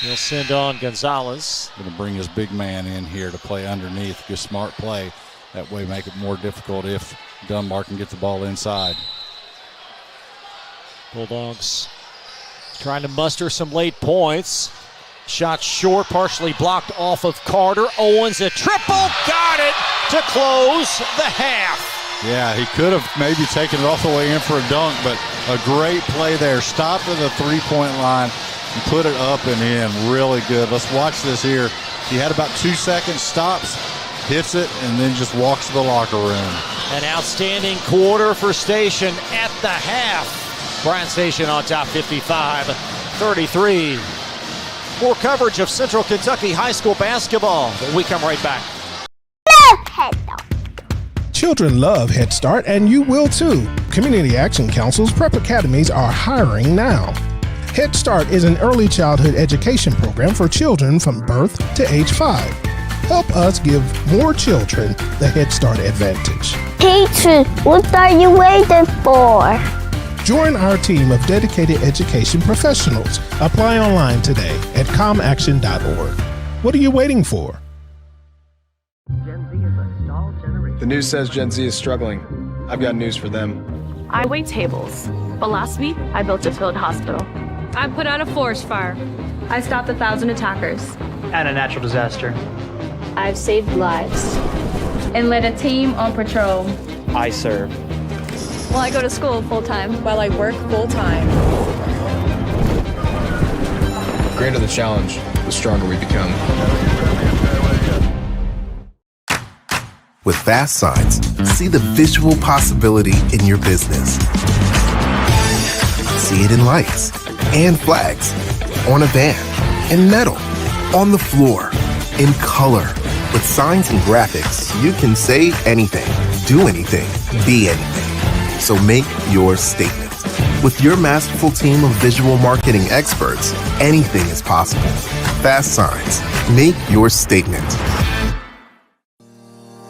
He'll send on Gonzalez. Going to bring his big man in here to play underneath. Good smart play. That way make it more difficult if Dunbar can get the ball inside. Bulldogs trying to muster some late points. Shot short, partially blocked off of Carter. Owens a triple, got it to close the half. Yeah, he could have maybe taken it all the way in for a dunk, but a great play there. Stopped at the three-point line and put it up and in. Really good. Let's watch this here He had about 2 seconds, stops, hits it, and then just walks to the locker room. An outstanding quarter for Station at the half. Bryan Station on top 55-33. More coverage of Central Kentucky High School basketball when we come right back. Children love Head Start, and you will too. Community Action Council's prep academies are hiring now. Head Start is an early childhood education program for children from birth to age 5. Help us give more children the Head Start advantage. Teacher, what are you waiting for? Join our team of dedicated education professionals. Apply online today at comaction.org. What are you waiting for? The news says Gen Z is struggling. I've got news for them. I wait tables, but last week I built a field hospital. I put out a forest fire. I stopped 1,000 attackers. And a natural disaster. I've saved lives. And led a team on patrol. I serve. Well, I go to school full-time while I work full-time. The greater the challenge, the stronger we become. With Fast Signs, see the visual possibility in your business. See it in lights and flags, on a van, in metal, on the floor, in color. With signs and graphics, you can say anything, do anything, be anything. So make your statement. With your masterful team of visual marketing experts, anything is possible. Fast Signs, make your statement.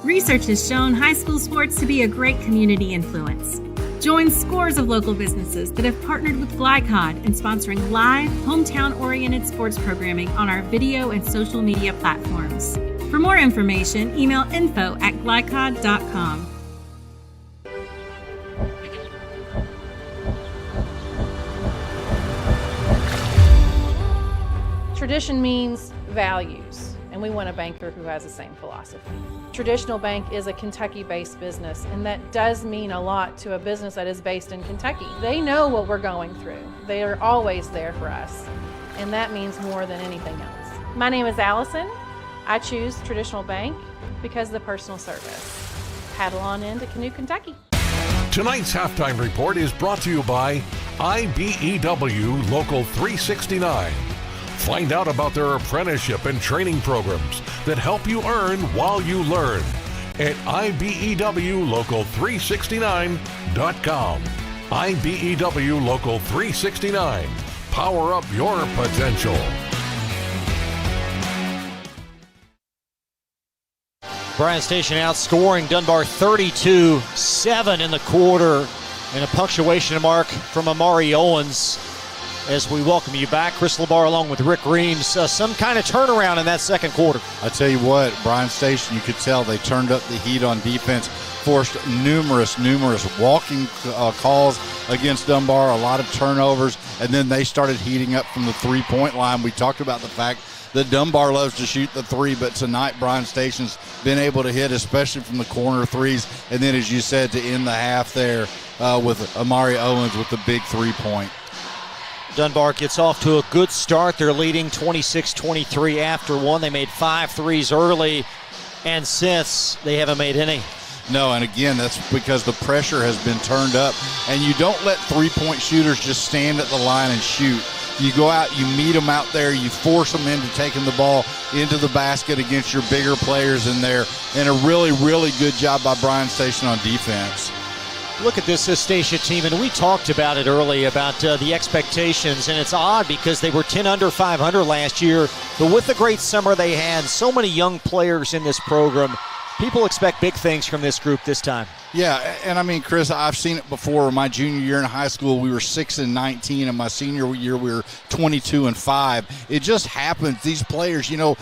Research has shown high school sports to be a great community influence. Join scores of local businesses that have partnered with Glycod in sponsoring live, hometown-oriented sports programming on our video and social media platforms. For more information, email info@glycod.com. Tradition means values, and we want a banker who has the same philosophy. Traditional Bank is a Kentucky-based business, and that does mean a lot to a business that is based in Kentucky. They know what we're going through. They are always there for us, and that means more than anything else. My name is Allison. I choose Traditional Bank because of the personal service. Paddle on into Canoe, Kentucky. Tonight's halftime report is brought to you by IBEW Local 369. Find out about their apprenticeship and training programs that help you earn while you learn at IBEWLocal369.com. IBEW Local 369. Power up your potential. Bryan Station outscoring Dunbar 32-7 in the quarter, and a punctuation mark from Amari Owens. As we welcome you back, Chris LeBar along with Rick Reams. Some kind of turnaround in that second quarter. I tell you what, Bryan Station, you could tell they turned up the heat on defense, forced numerous walking calls against Dunbar, a lot of turnovers, and then they started heating up from the three-point line. We talked about the fact that Dunbar loves to shoot the three, but tonight Bryan Station's been able to hit, especially from the corner threes, and then, as you said, to end the half there with Amari Owens with the big three-point. Dunbar gets off to a good start. They're leading 26-23 after one. They made 5 threes early, and since they haven't made any. No, and again, that's because the pressure has been turned up, and you don't let three-point shooters just stand at the line and shoot. You go out, you meet them out there, you force them into taking the ball into the basket against your bigger players in there, and a really, really good job by Bryan Station on defense. Look at this Station team, and we talked about it early about the expectations, and it's odd because they were 10 under 500 last year, but with the great summer they had, so many young players in this program, people expect big things from this group this time. Yeah, and I mean, Chris, I've seen it before. My junior year in high school, we were 6-19, and my senior year, we were 22-5. It just happens. These players, you know,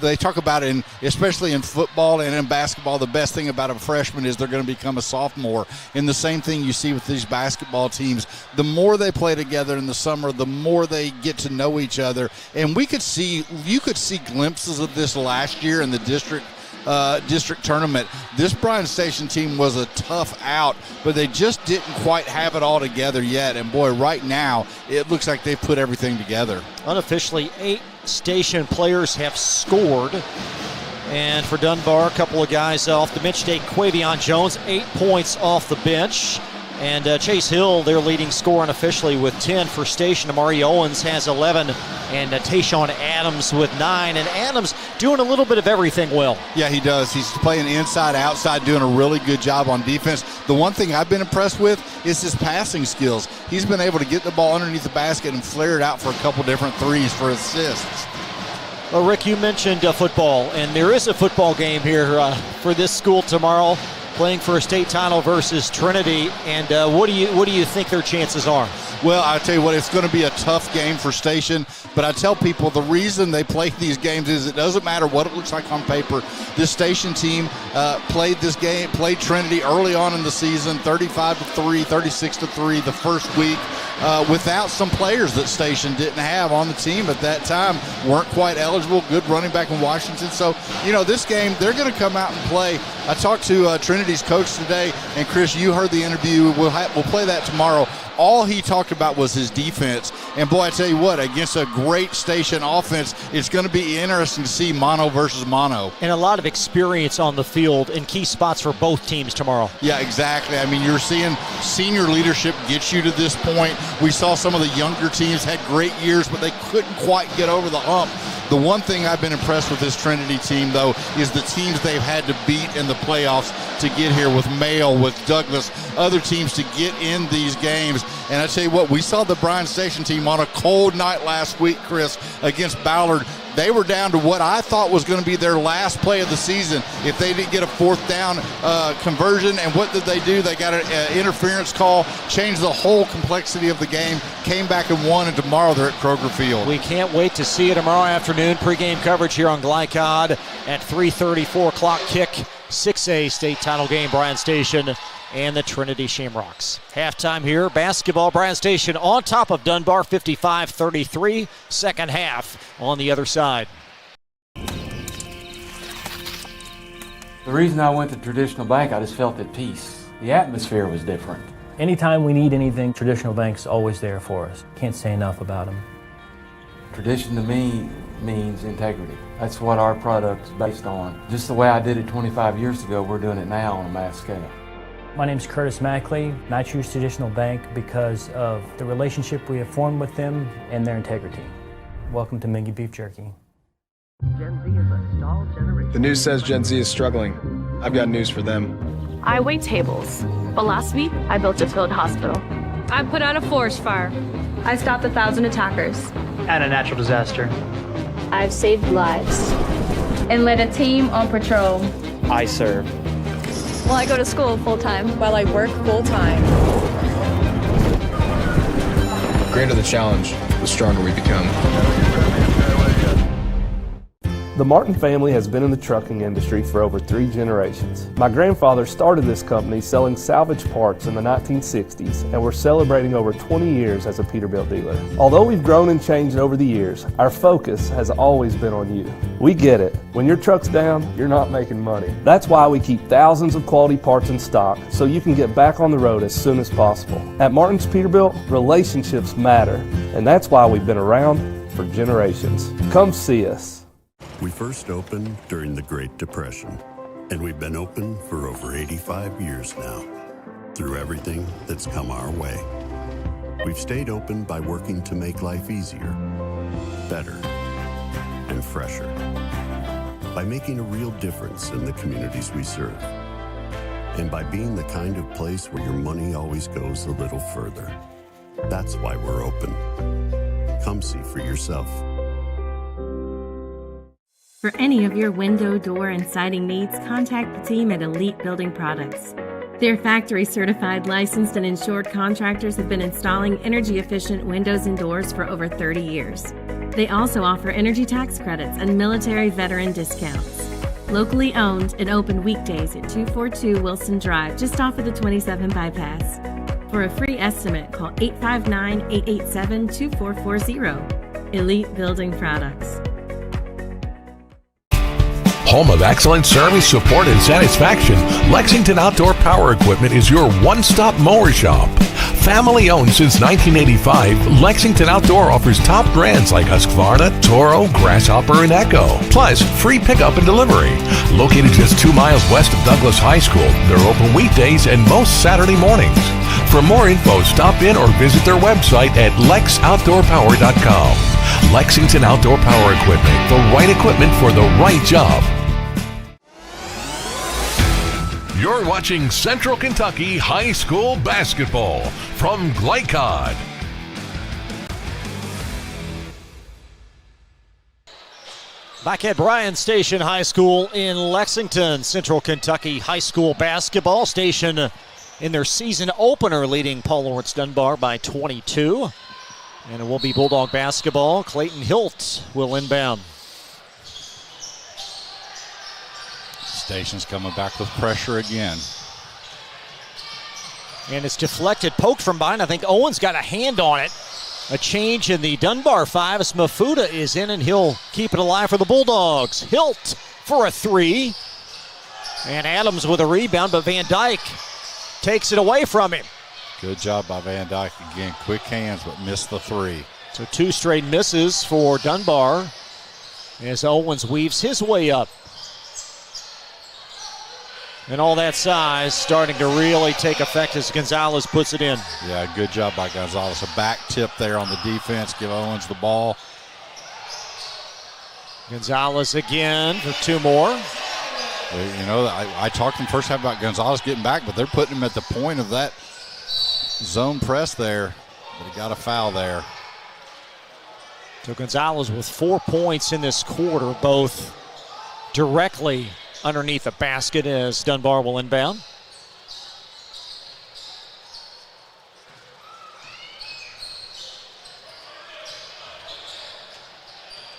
they talk about it, especially in football and in basketball, the best thing about a freshman is they're going to become a sophomore. And the same thing you see with these basketball teams. The more they play together in the summer, the more they get to know each other. And you could see glimpses of this last year in the district district tournament. This Bryan Station team was a tough out, but they just didn't quite have it all together yet. And boy, right now, it looks like they've put everything together. Unofficially, 8 Station players have scored. And for Dunbar, a couple of guys off the bench today. Quavion Jones, 8 points off the bench. And Chase Hill, their leading scorer unofficially with 10 for Station. Amari Owens has 11, and Tayshawn Adams with 9. And Adams doing a little bit of everything well. Yeah, he does. He's playing inside, outside, doing a really good job on defense. The one thing I've been impressed with is his passing skills. He's been able to get the ball underneath the basket and flare it out for a couple different threes for assists. Well, Rick, you mentioned football, and there is a football game here for this school tomorrow, playing for a state title versus Trinity. And what do you think their chances are? Well, I'll tell you what, it's going to be a tough game for Station, but I tell people the reason they play these games is it doesn't matter what it looks like on paper. This Station team played Trinity early on in the season, 35-3, 36-3 the first week, without some players that Station didn't have on the team at that time, weren't quite eligible, good running back in Washington. So, this game, they're going to come out and play. I talked to Trinity's coach today, and Chris, you heard the interview. We'll play that tomorrow. All he talked about was his defense. And boy, I tell you what, against a great Station offense, it's going to be interesting to see mono versus mono. And a lot of experience on the field in key spots for both teams tomorrow. Yeah, exactly. I mean, you're seeing senior leadership get you to this point. We saw some of the younger teams had great years, but they couldn't quite get over the hump. The one thing I've been impressed with this Trinity team, though, is the teams they've had to beat in the playoffs to get here, with Mayo, with Douglas, other teams to get in these games. And I tell you what, we saw the Bryan Station team on a cold night last week, Chris, against Ballard. They were down to what I thought was going to be their last play of the season if they didn't get a 4th down conversion. And what did they do? They got an interference call, changed the whole complexity of the game, came back and won, and tomorrow they're at Kroger Field. We can't wait to see it tomorrow afternoon. Pre-game coverage here on Glycod at 3:30, 4 o'clock kick. 6A state title game, Bryan Station and the Trinity Shamrocks. Halftime here, basketball, Bryan Station on top of Dunbar, 55-33. Second half on the other side. The reason I went to Traditional Bank, I just felt at peace. The atmosphere was different. Anytime we need anything, Traditional Bank's always there for us. Can't say enough about them. Tradition to me means integrity. That's what our product's based on. Just the way I did it 25 years ago, we're doing it now on a mass scale. My name's Curtis Mackley, and I choose Traditional Bank because of the relationship we have formed with them and their integrity. Welcome to Mingy Beef Jerky. Gen Z is a stalled generation. The news says Gen Z is struggling. I've got news for them. I wait tables, but last week I built a field hospital. I put out a forest fire. I stopped 1,000 attackers. And a natural disaster. I've saved lives. And led a team on patrol. I serve. Well, I go to school full-time. While I work full-time. The greater the challenge, the stronger we become. The Martin family has been in the trucking industry for over 3 generations. My grandfather started this company selling salvage parts in the 1960s, and we're celebrating over 20 years as a Peterbilt dealer. Although we've grown and changed over the years, our focus has always been on you. We get it. When your truck's down, you're not making money. That's why we keep thousands of quality parts in stock so you can get back on the road as soon as possible. At Martin's Peterbilt, relationships matter, and that's why we've been around for generations. Come see us. We first opened during the Great Depression, and we've been open for over 85 years now, through everything that's come our way. We've stayed open by working to make life easier, better, and fresher, by making a real difference in the communities we serve, and by being the kind of place where your money always goes a little further. That's why we're open. Come see for yourself. For any of your window, door, and siding needs, contact the team at Elite Building Products. Their factory-certified, licensed, and insured contractors have been installing energy-efficient windows and doors for over 30 years. They also offer energy tax credits and military veteran discounts. Locally owned and open weekdays at 242 Wilson Drive, just off of the 27 bypass. For a free estimate, call 859-887-2440. Elite Building Products. Home of excellent service, support, and satisfaction, Lexington Outdoor Power Equipment is your one-stop mower shop. Family owned since 1985, Lexington Outdoor offers top brands like Husqvarna, Toro, Grasshopper, and Echo. Plus, free pickup and delivery. Located just 2 miles west of Douglas High School, they're open weekdays and most Saturday mornings. For more info, stop in or visit their website at lexoutdoorpower.com. Lexington Outdoor Power Equipment, the right equipment for the right job. You're watching Central Kentucky High School Basketball from Glycod. Back at Bryan Station High School in Lexington, Central Kentucky High School Basketball. Station in their season opener leading Paul Lawrence Dunbar by 22. And it will be Bulldog basketball. Clayton Hilt will inbound. Station's coming back with pressure again. And it's deflected, poked from behind. I think Owen's got a hand on it. A change in the Dunbar 5 as Mafuda is in, and he'll keep it alive for the Bulldogs. Hilt for a 3. And Adams with a rebound, but Van Dyke takes it away from him. Good job by Van Dyke again. Quick hands, but missed the 3. So 2 straight misses for Dunbar as Owens weaves his way up. And all that size starting to really take effect as Gonzalez puts it in. Yeah, good job by Gonzalez. A back tip there on the defense. Give Owens the ball. Gonzalez again for 2 more. You know, I talked in the first half about Gonzalez getting back, but they're putting him at the point of that zone press there. But he got a foul there. So Gonzalez with 4 points in this quarter, both directly underneath the basket as Dunbar will inbound.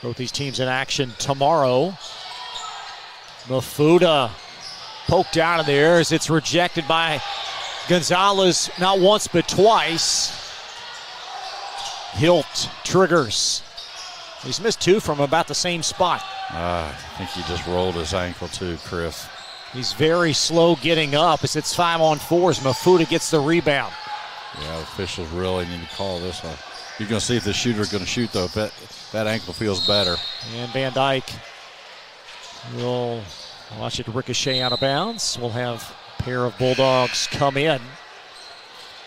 Both these teams in action tomorrow. Mafuda poked out of there as it's rejected by Gonzalez not once but twice. Hilt triggers. He's missed 2 from about the same spot. I think he just rolled his ankle too, Chris. He's very slow getting up as it's 5-on-4 as Mafuda gets the rebound. Yeah, officials really need to call this one. You're going to see if the shooter's going to shoot, though, if that ankle feels better. And Van Dyke will watch it ricochet out of bounds. We'll have a pair of Bulldogs come in.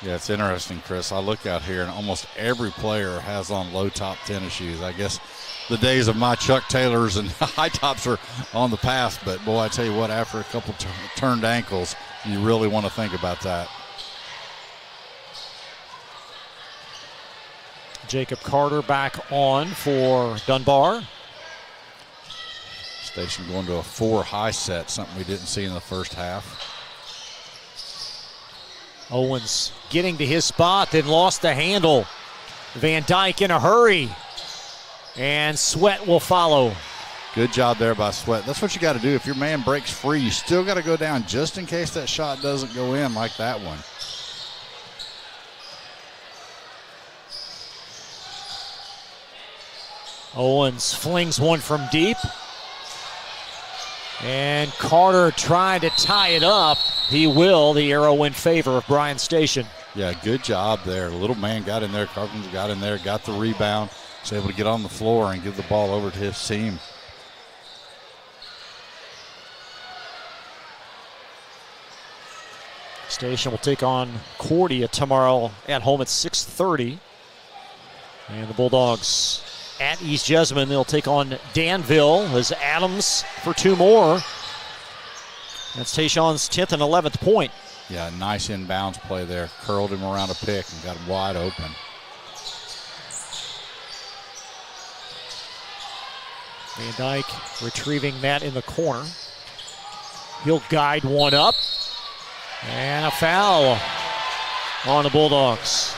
Yeah, it's interesting, Chris. I look out here, and almost every player has on low-top tennis shoes. I guess the days of my Chuck Taylors and high tops are on the past, but, boy, I tell you what, after a couple turned ankles, you really want to think about that. Jacob Carter back on for Dunbar. Station going to a 4 high set, something we didn't see in the first half. Owens getting to his spot, then lost the handle. Van Dyke in a hurry. And Sweat will follow. Good job there by Sweat. That's what you got to do. If your man breaks free, you still got to go down just in case that shot doesn't go in like that one. Owens flings one from deep. And Carter trying to tie it up. He will. The arrow in favor of Bryan Station. Yeah, good job there. Little man got in there. Carpenter got in there, got the rebound. Was able to get on the floor and give the ball over to his team. Station will take on Cordia tomorrow at home at 6:30. And the Bulldogs at East Jessamine, they'll take on Danville as Adams for 2 more. That's Tayshawn's 10th and 11th point. Yeah, nice inbounds play there. Curled him around a pick and got him wide open. Van Dyke retrieving that in the corner. He'll guide one up. And a foul on the Bulldogs.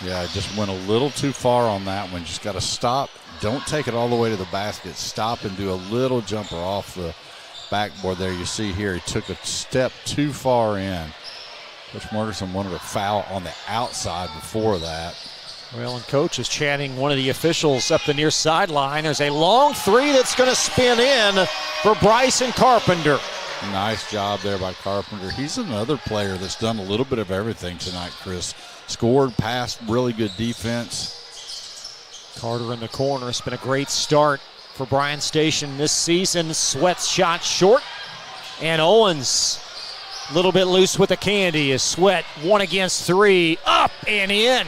Yeah, just went a little too far on that one. Just got to stop. Don't take it all the way to the basket. Stop and do a little jumper off the backboard there. You see here, he took a step too far in. Coach Morgerson wanted a foul on the outside before that. Well, and Coach is chatting one of the officials up the near sideline. There's a long three that's going to spin in for Bryson Carpenter. Nice job there by Carpenter. He's another player that's done a little bit of everything tonight, Chris. Scored, passed, really good defense. Carter in the corner. It's been a great start for Bryan Station this season. Sweat's shot short. And Owens a little bit loose with the candy as Sweat 1 against 3. Up and in.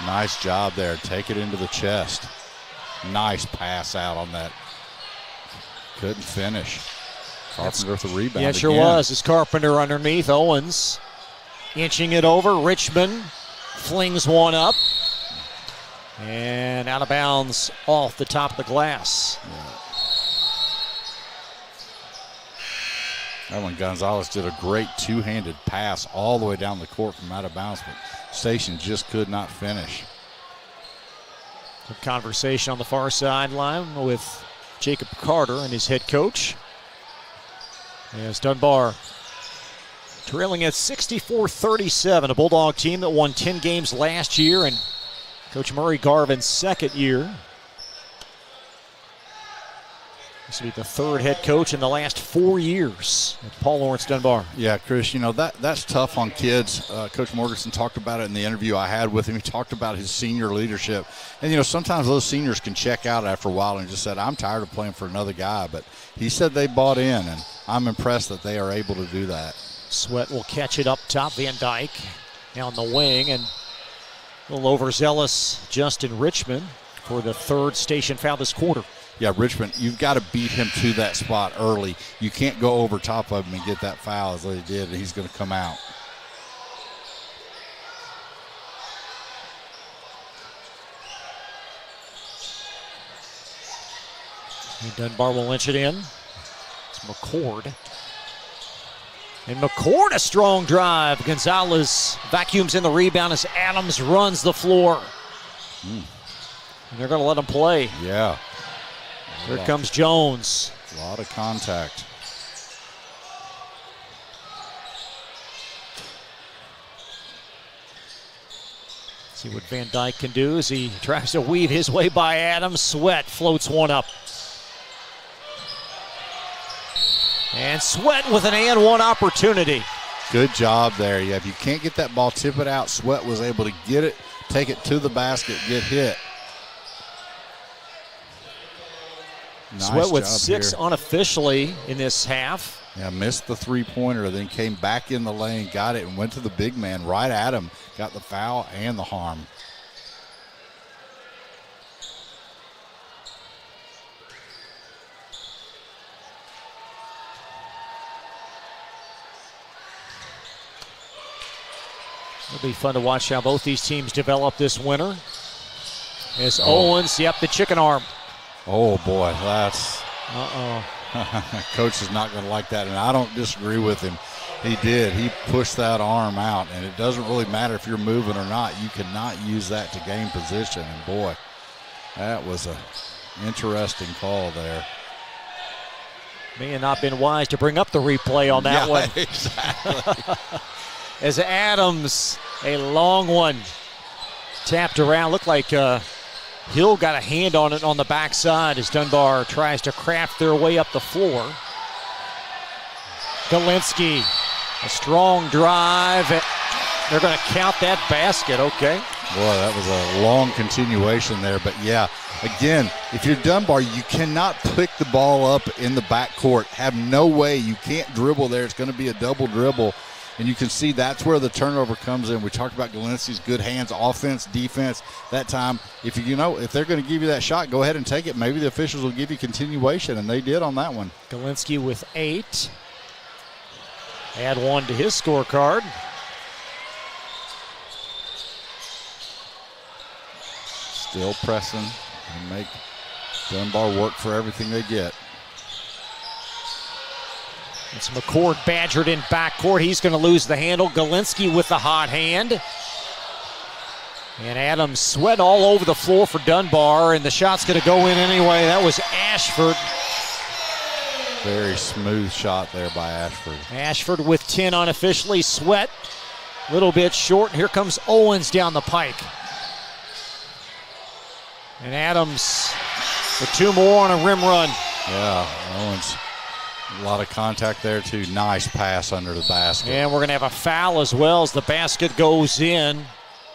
Nice job there. Take it into the chest. Nice pass out on that. Couldn't finish. Carpenter with the rebound. Yeah, it sure was. It's Carpenter underneath. Owens inching it over. Richmond flings one up. And out of bounds off the top of the glass. That one, Gonzalez did a great two-handed pass all the way down the court from out of bounds, but Station just could not finish. Good conversation on the far sideline with Jacob Carter and his head coach. As Dunbar trailing at 64-37, a Bulldog team that won 10 games last year, and Coach Murray Garvin's second year. This will be the third head coach in the last 4 years at Paul Lawrence Dunbar. Yeah, Chris, you know, that's tough on kids. Coach Morganson talked about it in the interview I had with him. He talked about his senior leadership. And, you know, sometimes those seniors can check out after a while and just said, I'm tired of playing for another guy. But he said they bought in, and I'm impressed that they are able to do that. Sweat will catch it up top. Van Dyke down the wing, and a little overzealous Justin Richmond for the third Station foul this quarter. Yeah, Richmond, you've got to beat him to that spot early. You can't go over top of him and get that foul as they did, and he's going to come out. And Dunbar will inch it in. It's McCord. And McCord, a strong drive. Gonzalez vacuums in the rebound as Adams runs the floor. And they're going to let him play. Yeah. Here comes Jones. A lot of contact. See what Van Dyke can do as he tries to weave his way by Adams. Sweat floats one up. And Sweat with an and one opportunity. Good job there. Yeah, if you can't get that ball, tip it out. Sweat was able to get it, take it to the basket, get hit. Nice Sweat with job 6 here. Unofficially in this half. Yeah, missed the three-pointer, then came back in the lane, got it, and went to the big man right at him. Got the foul and the harm. It'll be fun to watch how both these teams develop this winter. As Owens, the chicken arm. Oh, boy, that's... Uh-oh. Coach is not going to like that, and I don't disagree with him. He did. He pushed that arm out, and it doesn't really matter if you're moving or not. You cannot use that to gain position, and boy, that was an interesting call there. May have not been wise to bring up the replay on that one. Exactly. As Adams, a long one, tapped around. Looked like Hill got a hand on it on the backside as Dunbar tries to craft their way up the floor. Galinsky, a strong drive. They're going to count that basket, okay. Boy, that was a long continuation there. But, yeah, again, if you're Dunbar, you cannot pick the ball up in the backcourt. Have no way. You can't dribble there. It's going to be a double dribble. And you can see that's where the turnover comes in. We talked about Galinsky's good hands, offense, defense. That time, if they're going to give you that shot, go ahead and take it. Maybe the officials will give you continuation, and they did on that one. Galinsky with 8. Add 1 to his scorecard. Still pressing and make Dunbar work for everything they get. It's McCord badgered in backcourt. He's going to lose the handle. Galinsky with the hot hand. And Adams Sweat all over the floor for Dunbar, and the shot's going to go in anyway. That was Ashford. Very smooth shot there by Ashford. Ashford with 10 unofficially. Sweat a little bit short. Here comes Owens down the pike. And Adams for 2 more on a rim run. Yeah, Owens. A lot of contact there, too. Nice pass under the basket. And we're going to have a foul as well as the basket goes in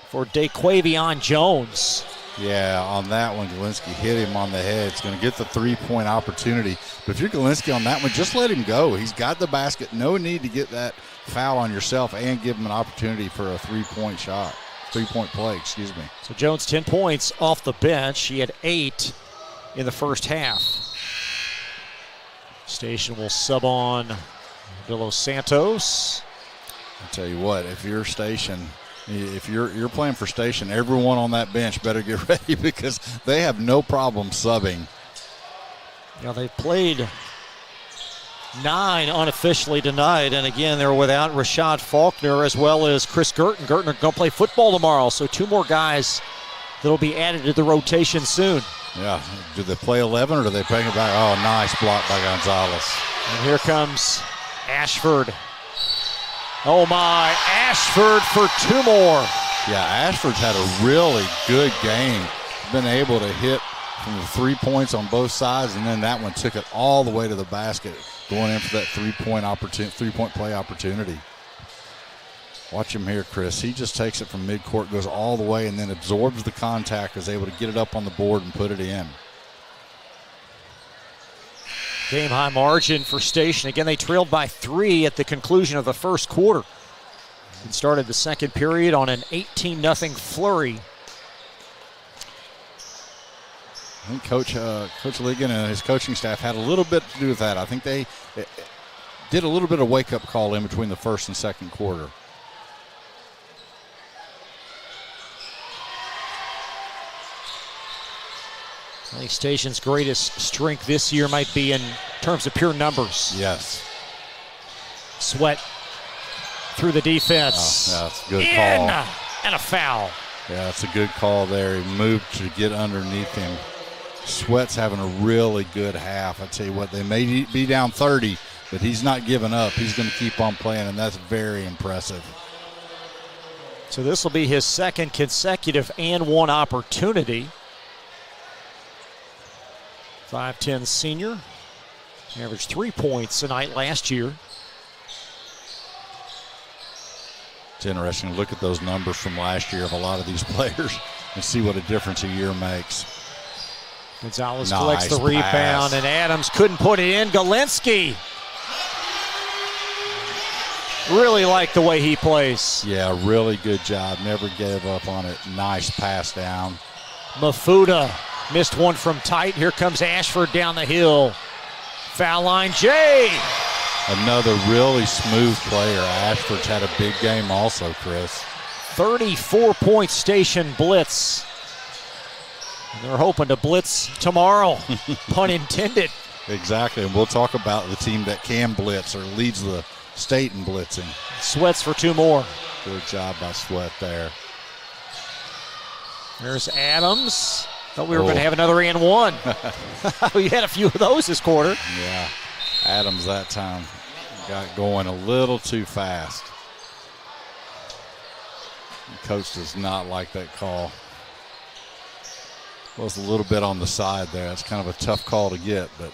for Daquavion Jones. Yeah, on that one, Galinsky hit him on the head. It's going to get the three-point opportunity. But if you're Galinsky on that one, just let him go. He's got the basket. No need to get that foul on yourself and give him an opportunity for a three-point shot. Three-point play, excuse me. So Jones 10 points off the bench. He had 8 in the first half. Station will sub on De Los Santos. I'll tell you what, if you're Station, if you're playing for Station, everyone on that bench better get ready because they have no problem subbing. They played 9 unofficially tonight, and again, they're without Rashad Faulkner as well as Chris Gerton. Gerton going to play football tomorrow, so 2 more guys that will be added to the rotation soon. Yeah, do they play 11 or do they bring it back? Oh, nice block by Gonzalez. And here comes Ashford. Oh my, Ashford for 2 more. Yeah, Ashford's had a really good game. Been able to hit from the 3 points on both sides, and then that one took it all the way to the basket, going in for that three-point play opportunity. Watch him here, Chris. He just takes it from midcourt, goes all the way, and then absorbs the contact, is able to get it up on the board and put it in. Game high margin for Station. Again, they trailed by 3 at the conclusion of the first quarter and started the second period on an 18-0 flurry. I think Coach Ligon and his coaching staff had a little bit to do with that. I think they did a little bit of wake-up call in between the first and second quarter. I think Station's greatest strength this year might be in terms of pure numbers. Yes. Sweat through the defense. Oh, that's a good call. And a foul. Yeah, that's a good call there. He moved to get underneath him. Sweat's having a really good half. I tell you what, they may be down 30, but he's not giving up. He's going to keep on playing, and that's very impressive. So this will be his second consecutive and 1 opportunity. 5'10" senior. Averaged 3 points tonight last year. It's interesting to look at those numbers from last year of a lot of these players and see what a difference a year makes. Gonzalez collects the rebound, and Adams couldn't put it in. Galinsky really like the way he plays. Yeah, really good job. Never gave up on it. Nice pass down. Mafuta missed one from tight. Here comes Ashford down the hill. Foul line, Jay. Another really smooth player. Ashford's had a big game also, Chris. 34-point Station blitz. And they're hoping to blitz tomorrow, pun intended. Exactly, and we'll talk about the team that can blitz or leads the state in blitzing. Sweats for 2 more. Good job by Sweat there. There's Adams. Thought we were going to have another and 1. We had a few of those this quarter. Yeah, Adams that time got going a little too fast. The coach does not like that call. Was a little bit on the side there. It's kind of a tough call to get, but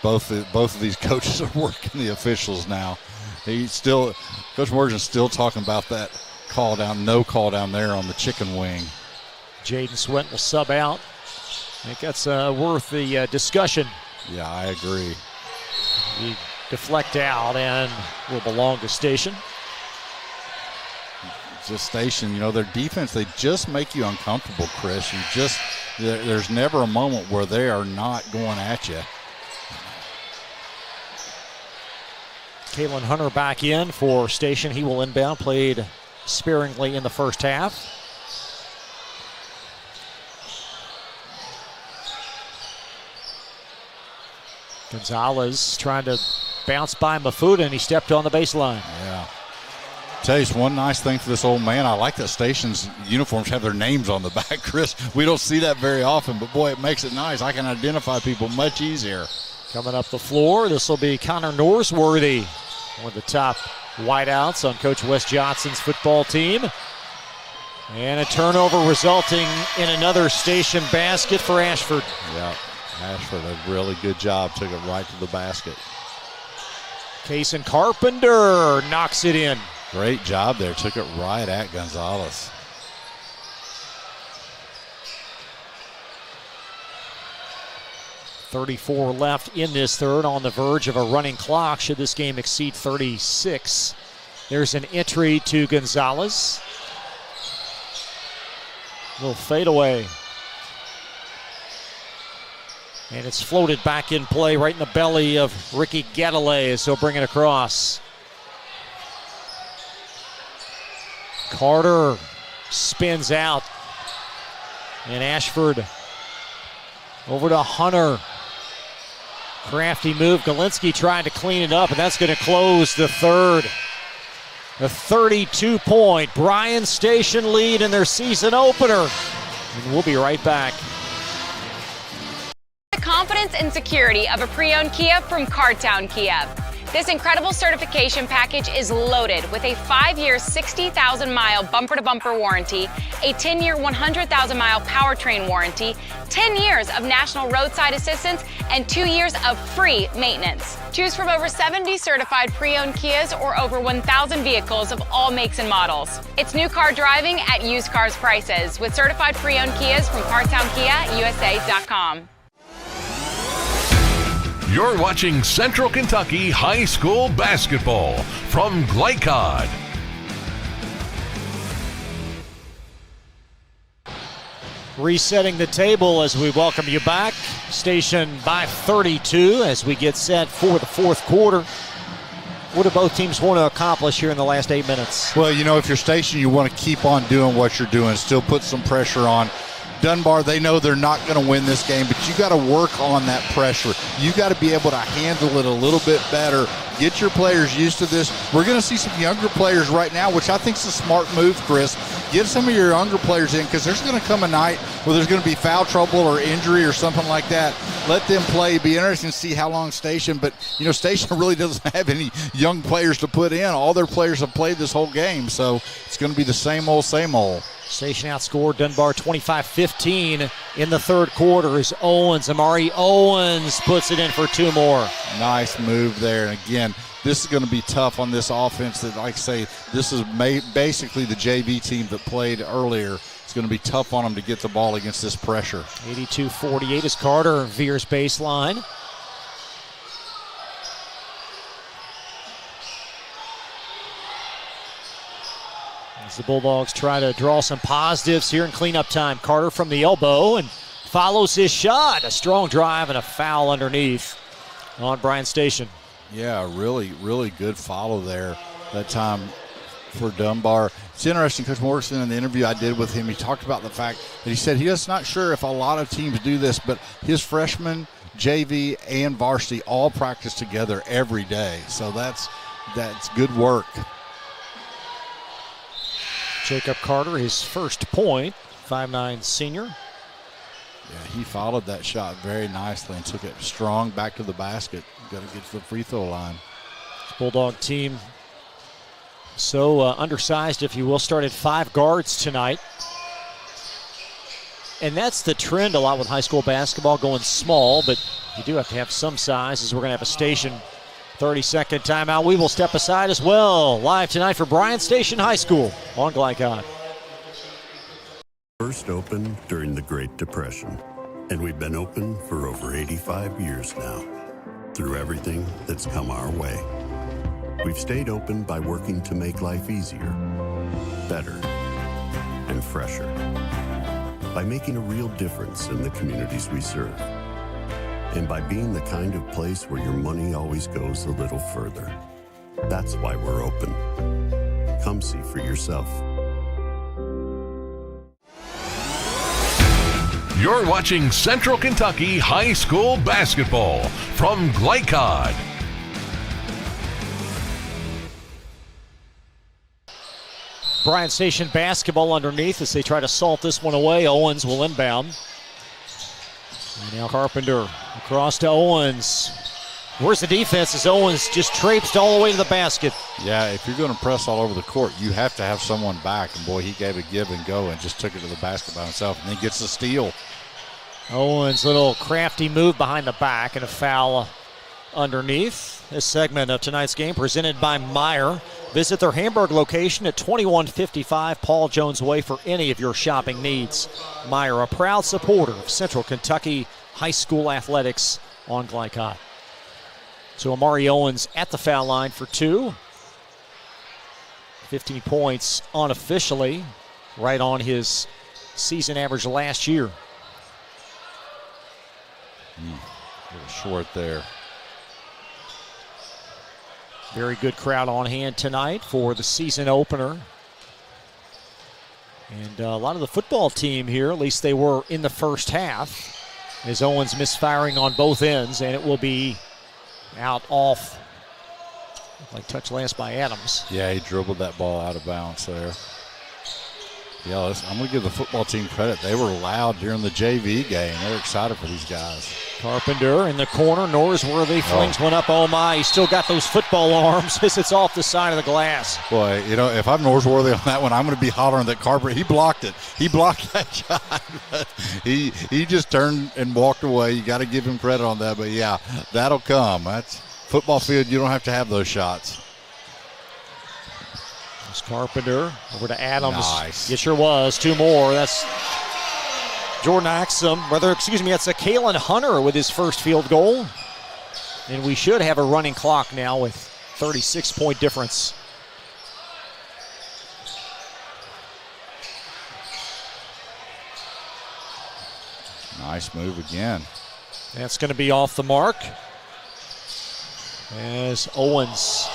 both of these coaches are working the officials now. Coach Morgan's still talking about that call down, no call down there on the chicken wing. Jaden Sweat will sub out. I think that's worth the discussion. Yeah, I agree. He deflect out and will belong to Station. Just Station, their defense, they just make you uncomfortable, Chris. There's never a moment where they are not going at you. Kalen Hunter back in for Station. He will inbound, played sparingly in the first half. Gonzalez trying to bounce by Mafuta, and he stepped on the baseline. Yeah. Tell you one nice thing for this old man. I like that Station's uniforms have their names on the back, Chris. We don't see that very often, but boy, it makes it nice. I can identify people much easier. Coming up the floor, this will be Connor Norsworthy, one of the top wideouts on Coach Wes Johnson's football team. And a turnover resulting in another station basket for Ashford. Yeah, Ashford, a really good job. Took it right to the basket. Kason Carpenter knocks it in. Great job there. Took it right at Gonzalez. .34 left in this third, on the verge of a running clock should this game exceed 36. There's an entry to Gonzalez. Little fadeaway. And it's floated back in play right in the belly of Ricky Gadalay as he'll bring it across. Carter spins out. And Ashford over to Hunter. Crafty move. Galinsky trying to clean it up, and that's going to close the third. A 32-point Bryan Station lead in their season opener. And we'll be right back. The confidence and security of a pre-owned Kia from Cartown Kia. This incredible certification package is loaded with a 5-year, 60,000-mile bumper-to-bumper warranty, a 10-year, 100,000-mile powertrain warranty, 10 years of national roadside assistance, and 2 years of free maintenance. Choose from over 70 certified pre-owned Kias or over 1,000 vehicles of all makes and models. It's new car driving at used cars prices with certified pre-owned Kias from CartownKiaUSA.com. You're watching Central Kentucky High School basketball from Glycod. Resetting the table as we welcome you back. Station by 32 as we get set for the fourth quarter. What do both teams want to accomplish here in the last 8 minutes? Well, you know, if you're Station, you want to keep on doing what you're doing, still put some pressure on. Dunbar, they know they're not going to win this game, but you got to work on that pressure. You got to be able to handle it a little bit better. Get your players used to this. We're going to see some younger players right now, which I think is a smart move, Chris. Get some of your younger players in, because there's going to come a night where there's going to be foul trouble or injury or something like that. Let them play. Be interesting to see how long Station, but, you know, Station really doesn't have any young players to put in. All their players have played this whole game, so it's going to be the same old, same old. Station outscored Dunbar 25-15 in the third quarter as Amari Owens puts it in for two more. Nice move there. And again, this is going to be tough on this offense that, like I say, this is basically the JV team that played earlier. It's going to be tough on them to get the ball against this pressure. 82-48 as Carter veers baseline. As the Bulldogs try to draw some positives here in cleanup time. Carter from the elbow and follows his shot. A strong drive and a foul underneath on Bryan Station. Yeah, really, really good follow there that time for Dunbar. It's interesting, Coach Morrison, in the interview I did with him, he talked about the fact that he said he's not sure if a lot of teams do this, but his freshmen, JV, and varsity all practice together every day. So that's good work. Jacob Carter, his first point, 5'9" senior. Yeah, he followed that shot very nicely and took it strong back to the basket. Got to get to the free throw line. This Bulldog team so undersized, if you will, started 5 guards tonight. And that's the trend a lot with high school basketball, going small, but you do have to have some size, as we're going to have a Station 30-second timeout. We will step aside as well. Live tonight for Bryan Station High School on Glycod. First opened during the Great Depression, and we've been open for over 85 years now. Through everything that's come our way, we've stayed open by working to make life easier, better, and fresher. By making a real difference in the communities we serve. And by being the kind of place where your money always goes a little further. That's why we're open. Come see for yourself. You're watching Central Kentucky High School basketball from Glycod. Bryan Station basketball underneath as they try to salt this one away. Owens will inbound. And now Carpenter across to Owens. Where's the defense as Owens just traipsed all the way to the basket? Yeah, if you're going to press all over the court, you have to have someone back. And, boy, he gave a give and go and just took it to the basket by himself. And then gets the steal. Owens' little crafty move behind the back and a foul underneath. This segment of tonight's game presented by Meijer. Visit their Hamburg location at 2155 Paul Jones Way for any of your shopping needs. Meijer, a proud supporter of Central Kentucky high school athletics on Glycod. So Amari Owens at the foul line for 2. 15 points unofficially, right on his season average last year. A little short there. Very good crowd on hand tonight for the season opener. And a lot of the football team here, at least they were in the first half, as Owens misfiring on both ends, and it will be out off, like touch last by Adams. Yeah, he dribbled that ball out of bounds there. Yeah, I'm going to give the football team credit. They were loud during the JV game. They were excited for these guys. Carpenter in the corner. Norsworthy flings one up. Oh, my. He's still got those football arms as it's off the side of the glass. Boy, you know, if I'm Norsworthy on that one, I'm going to be hollering that Carpenter. He blocked it. He blocked that shot. he just turned and walked away. You got to give him credit on that. But, yeah, that'll come. That's football field. You don't have to have those shots. There's Carpenter over to Adams. Nice. It sure was. 2 more. That's Jordan Axum. That's a Kalen Hunter with his first field goal. And we should have a running clock now with 36-point difference. Nice move again. That's going to be off the mark. As Owens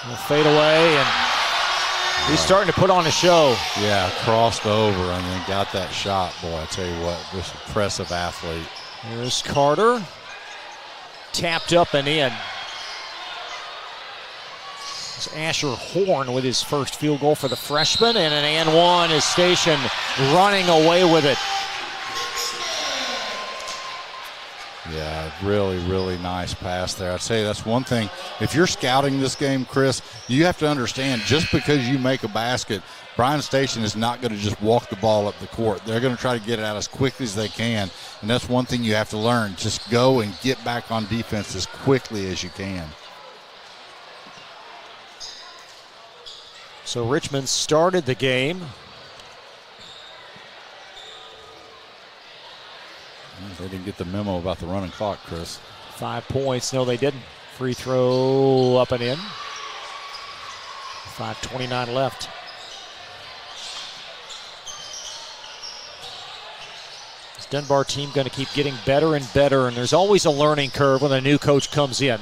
will fade away, and he's starting to put on a show. Yeah, crossed over and then got that shot. Boy, I tell you what, this impressive athlete. There's Carter. Tapped up and in. It's Asher Horn with his first field goal for the freshman, and an and one is Station running away with it. Yeah, really, really nice pass there. I'd say that's one thing. If you're scouting this game, Chris, you have to understand just because you make a basket, Bryan Station is not going to just walk the ball up the court. They're going to try to get it out as quickly as they can, and that's one thing you have to learn. Just go and get back on defense as quickly as you can. So Richmond started the game. They didn't get the memo about the running clock, Chris. 5 points. No, they didn't. Free throw up and in. 5:29 left. This Dunbar team going to keep getting better and better, and there's always a learning curve when a new coach comes in.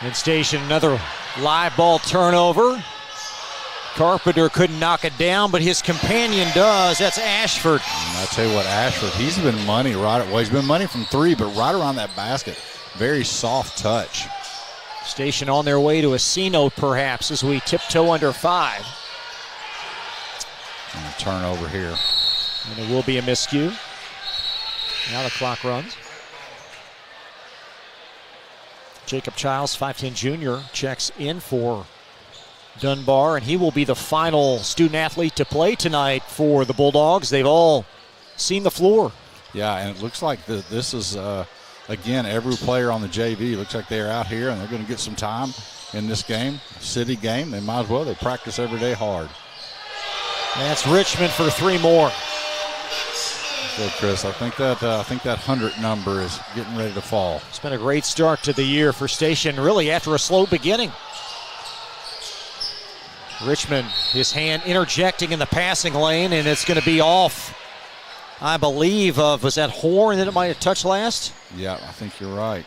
And Station, another live ball turnover. Carpenter couldn't knock it down, but his companion does. That's Ashford. And I tell you what, Ashford, he's been money he's been money from 3, but right around that basket. Very soft touch. Station on their way to a C note, perhaps, as we tiptoe under 5. And a turnover here. And it will be a miscue. Now the clock runs. Jacob Childs, 5'10 junior, checks in for Dunbar, and he will be the final student athlete to play tonight for the Bulldogs. They've all seen the floor. Yeah, and it looks like this is, again, every player on the JV looks like they're out here and they're going to get some time in this game, city game. They might as well. They practice every day hard. That's Richmond for 3 more. So, Chris, I think that 100 number is getting ready to fall. It's been a great start to the year for Station, really after a slow beginning. Richmond, his hand interjecting in the passing lane, and it's going to be off, I believe, was that Horn that it might have touched last? Yeah, I think you're right.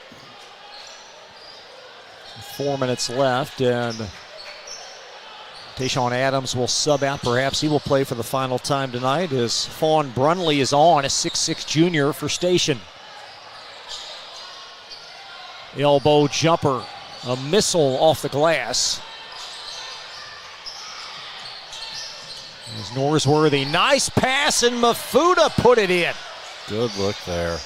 4 minutes left, and Tayshawn Adams will sub out. Perhaps he will play for the final time tonight as Fawn Brunley is on, a 6'6 junior for Station. Elbow jumper, a missile off the glass. There's Norsworthy. Nice pass, and Mafuta put it in. Good look there.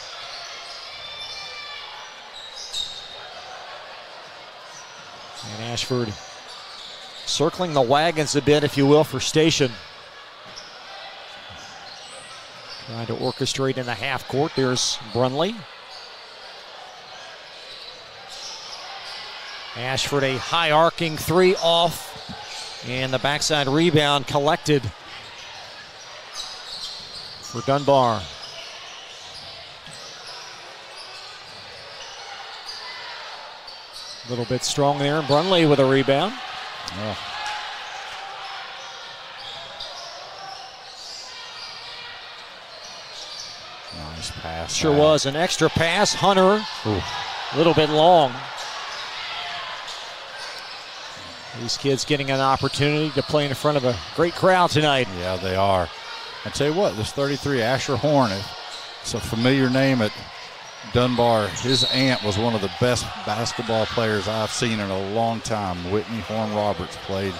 And Ashford circling the wagons a bit, if you will, for Station. Trying to orchestrate in the half court. There's Brunley. Ashford, a high arcing three off. And the backside rebound collected for Dunbar. A little bit strong there. Brunley with a rebound. Oh. Nice pass. Sure was an extra pass. Hunter, a little bit long. These kids getting an opportunity to play in front of a great crowd tonight. Yeah, they are. I tell you what, this 33, Asher Horn, it's a familiar name at Dunbar. His aunt was one of the best basketball players I've seen in a long time. Whitney Horn Roberts played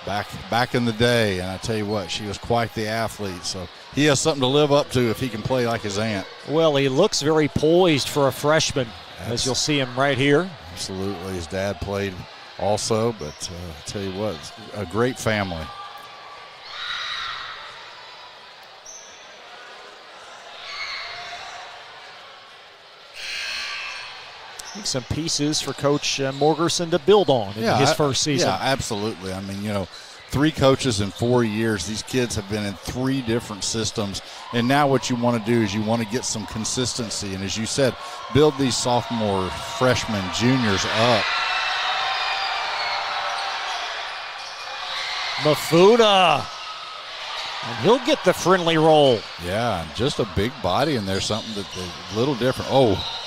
back in the day, and I tell you what, she was quite the athlete. So he has something to live up to if he can play like his aunt. Well, he looks very poised for a freshman, as you'll see him right here. Absolutely. His dad played also, but I tell you what, it's a great family. Some pieces for Coach Morgerson to build on in his first season. Yeah, absolutely. I mean, 3 coaches in 4 years. These kids have been in 3 different systems. And now what you want to do is you want to get some consistency. And as you said, build these sophomore, freshmen, juniors up. Mafuda. And he'll get the friendly roll. Yeah, just a big body in there, something that's a little different. Oh.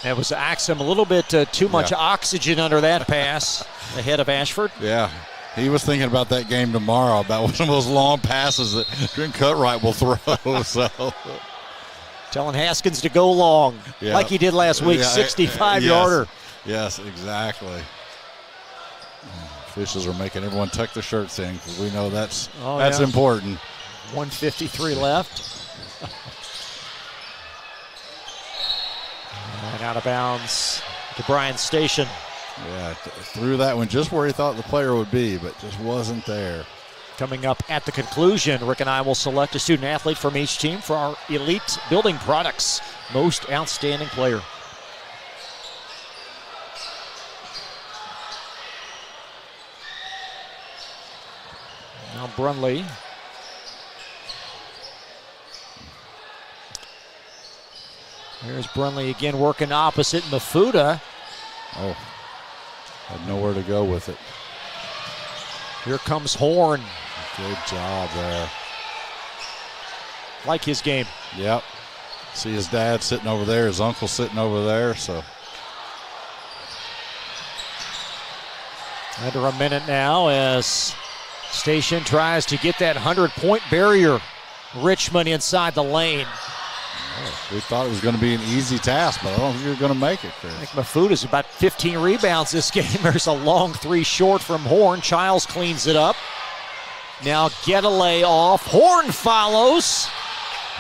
That was Axum, a little bit too much oxygen under that pass ahead of Ashford. Yeah, he was thinking about that game tomorrow, about one of those long passes that Trent Cutright will throw. So, telling Haskins to go long, like he did last week, 65-yarder. Yes, exactly. Officials are making everyone tuck their shirts in because we know that's important. 1:53 left. And out of bounds to Bryan Station. Yeah, threw that one just where he thought the player would be, but just wasn't there. Coming up at the conclusion, Rick and I will select a student athlete from each team for our Elite Building Products Most Outstanding Player. Now Brunley. Here's Brunley again working opposite Mafuda. Oh, had nowhere to go with it. Here comes Horn. Good job there. Like his game. Yep. See his dad sitting over there, his uncle sitting over there, so. Under a minute now as Station tries to get that 100-point barrier. Richmond inside the lane. We thought it was going to be an easy task, but I don't think you're going to make it, Chris. I think Mafuda's about 15 rebounds this game. There's a long 3 short from Horn. Childs cleans it up. Now Getaway off. Horn follows.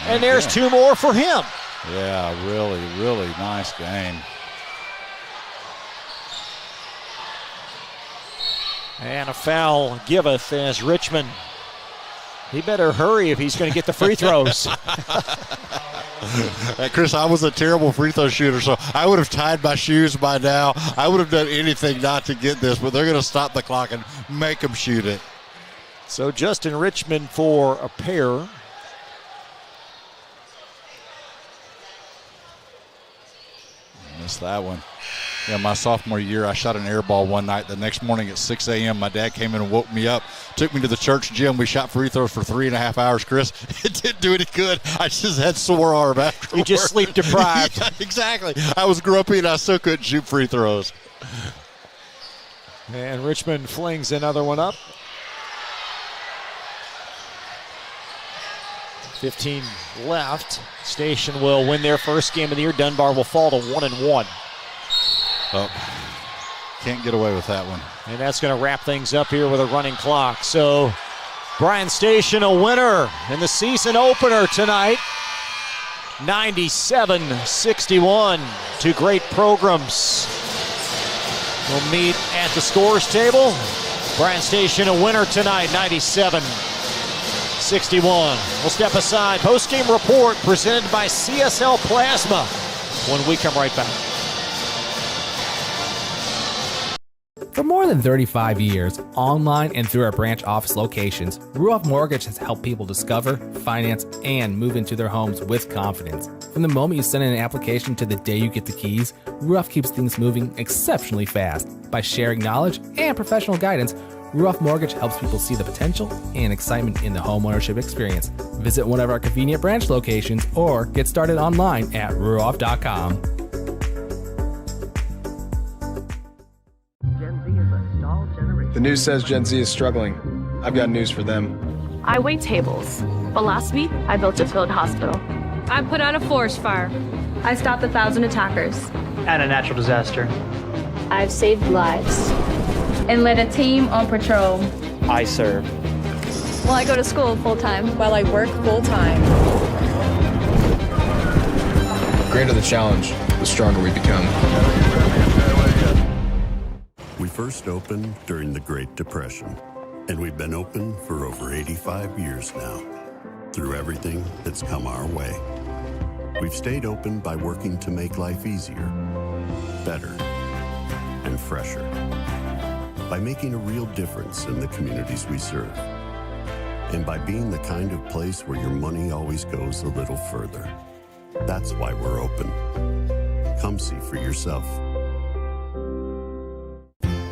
And there's 2 more for him. Yeah, really, really nice game. And a foul giveth as Richmond. He better hurry if he's going to get the free throws. Chris, I was a terrible free throw shooter, so I would have tied my shoes by now. I would have done anything not to get this, but they're going to stop the clock and make them shoot it. So Justin Richmond for a pair. Missed that one. Yeah, my sophomore year, I shot an air ball one night. The next morning at 6 a.m., my dad came in and woke me up, took me to the church gym. We shot free throws for 3.5 hours, Chris. It didn't do any good. I just had sore arm afterwards. You just sleep deprived. Yeah, exactly. I was grumpy, and I still couldn't shoot free throws. And Richmond flings another one up. 15 left. Station will win their first game of the year. Dunbar will fall to 1-1. Oh, can't get away with that one. And that's going to wrap things up here with a running clock. So Bryan Station a winner in the season opener tonight. 97-61. 2 great programs will meet at the scores table. Bryan Station a winner tonight, 97-61. We'll step aside. Post-game report presented by CSL Plasma when we come right back. For more than 35 years, online and through our branch office locations, Ruoff Mortgage has helped people discover, finance, and move into their homes with confidence. From the moment you send in an application to the day you get the keys, Ruoff keeps things moving exceptionally fast. By sharing knowledge and professional guidance, Ruoff Mortgage helps people see the potential and excitement in the homeownership experience. Visit one of our convenient branch locations or get started online at ruoff.com. The news says Gen Z is struggling. I've got news for them. I wait tables, but last week I built a field hospital. I put out a forest fire. I stopped 1,000 attackers. And a natural disaster. I've saved lives. And led a team on patrol. I serve. Well, I go to school full-time. While I work full-time. The greater the challenge, the stronger we become. We first opened during the Great Depression, and we've been open for over 85 years now. Through everything that's come our way, we've stayed open by working to make life easier, better, and fresher. By making a real difference in the communities we serve. And by being the kind of place where your money always goes a little further. That's why we're open. Come see for yourself.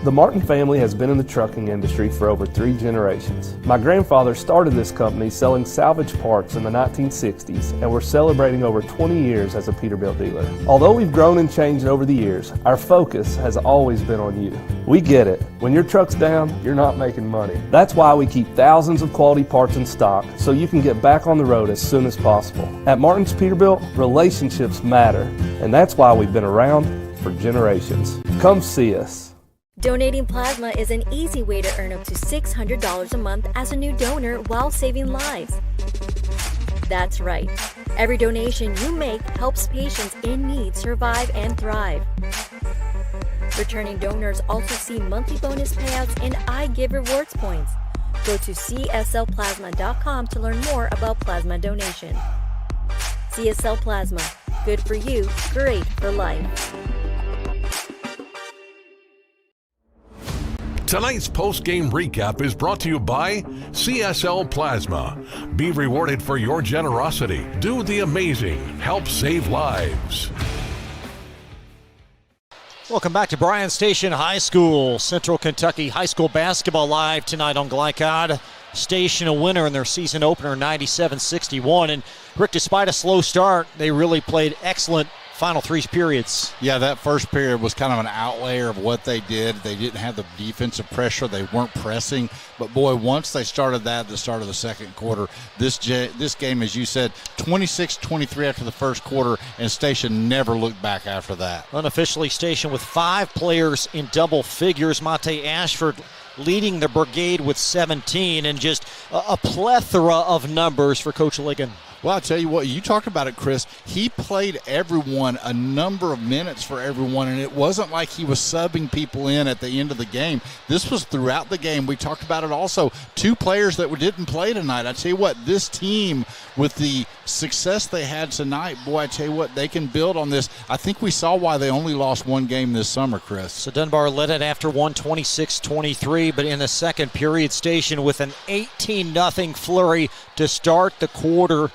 The Martin family has been in the trucking industry for over 3 generations. My grandfather started this company selling salvage parts in the 1960s, and we're celebrating over 20 years as a Peterbilt dealer. Although we've grown and changed over the years, our focus has always been on you. We get it. When your truck's down, you're not making money. That's why we keep thousands of quality parts in stock so you can get back on the road as soon as possible. At Martin's Peterbilt, relationships matter, and that's why we've been around for generations. Come see us. Donating plasma is an easy way to earn up to $600 a month as a new donor while saving lives. That's right. Every donation you make helps patients in need survive and thrive. Returning donors also see monthly bonus payouts and I Give rewards points. Go to cslplasma.com to learn more about plasma donation. CSL Plasma. Good for you, great for life. Tonight's post-game recap is brought to you by CSL Plasma. Be rewarded for your generosity. Do the amazing. Help save lives. Welcome back to Bryan Station High School. Central Kentucky High School basketball live tonight on Glycod. Station a winner in their season opener, 97-61. And Rick, despite a slow start, they really played excellent final 3 periods. Yeah, that first period was kind of an outlier of what they did. They didn't have the defensive pressure. They weren't pressing. But, boy, once they started that at the start of the second quarter, this game, as you said, 26-23 after the first quarter, and Station never looked back after that. Unofficially, Station with 5 players in double figures. Monte Ashford leading the brigade with 17, and just a plethora of numbers for Coach Ligon. Well, I'll tell you what, you talked about it, Chris. He played everyone a number of minutes for everyone, and it wasn't like he was subbing people in at the end of the game. This was throughout the game. We talked about it also. 2 players that didn't play tonight. I tell you what, this team, with the success they had tonight, boy, I tell you what, they can build on this. I think we saw why they only lost 1 game this summer, Chris. So Dunbar led it after 26-23, but in the second period, Station with an 18-0 flurry to start the quarter.